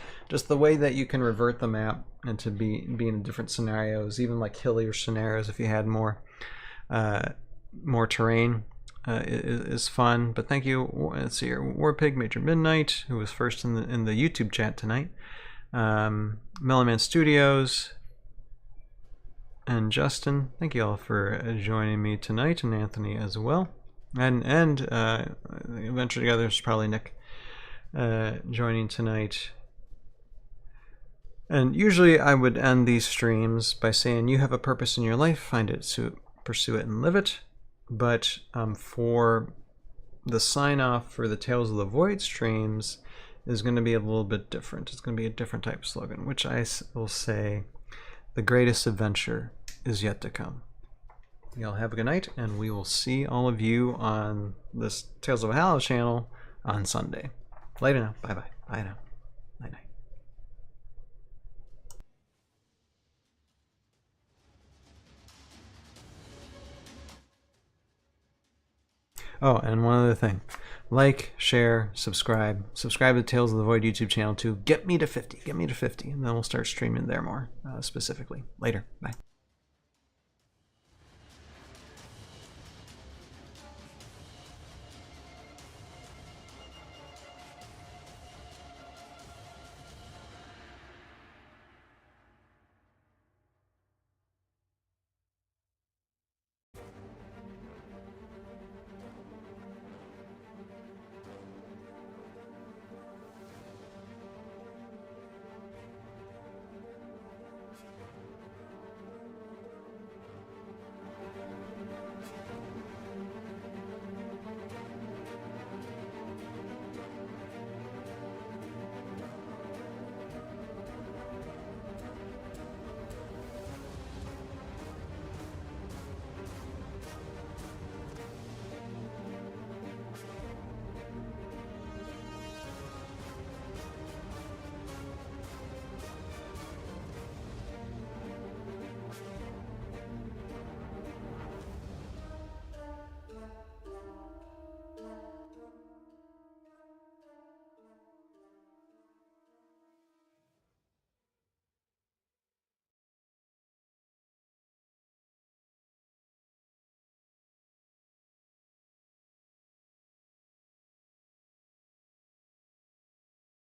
Speaker 1: the way that you can revert the map and to be in different scenarios, even like hillier scenarios if you had more terrain, is fun. But thank you. Let's see here, Warpig, Major Midnight, who was first in the YouTube chat tonight, Melonman Studios, and Justin, thank you all for joining me tonight, and Anthony as well. And Adventure Together is probably Nick joining tonight. And usually I would end these streams by saying, you have a purpose in your life, find it, pursue it, and live it. But for the sign off for the Tales of the Void streams is going to be a little bit different. It's going to be a different type of slogan, which I will say, the greatest adventure is yet to come. Y'all have a good night, and we will see all of you on this Tales of Valhalla channel on Sunday. Later now. Bye-bye. Bye now. Night-night. Oh, and one other thing. Like, share, subscribe. Subscribe to Tales of the Void YouTube channel too. Get me to 50. Get me to 50. And then we'll start streaming there more specifically. Later. Bye.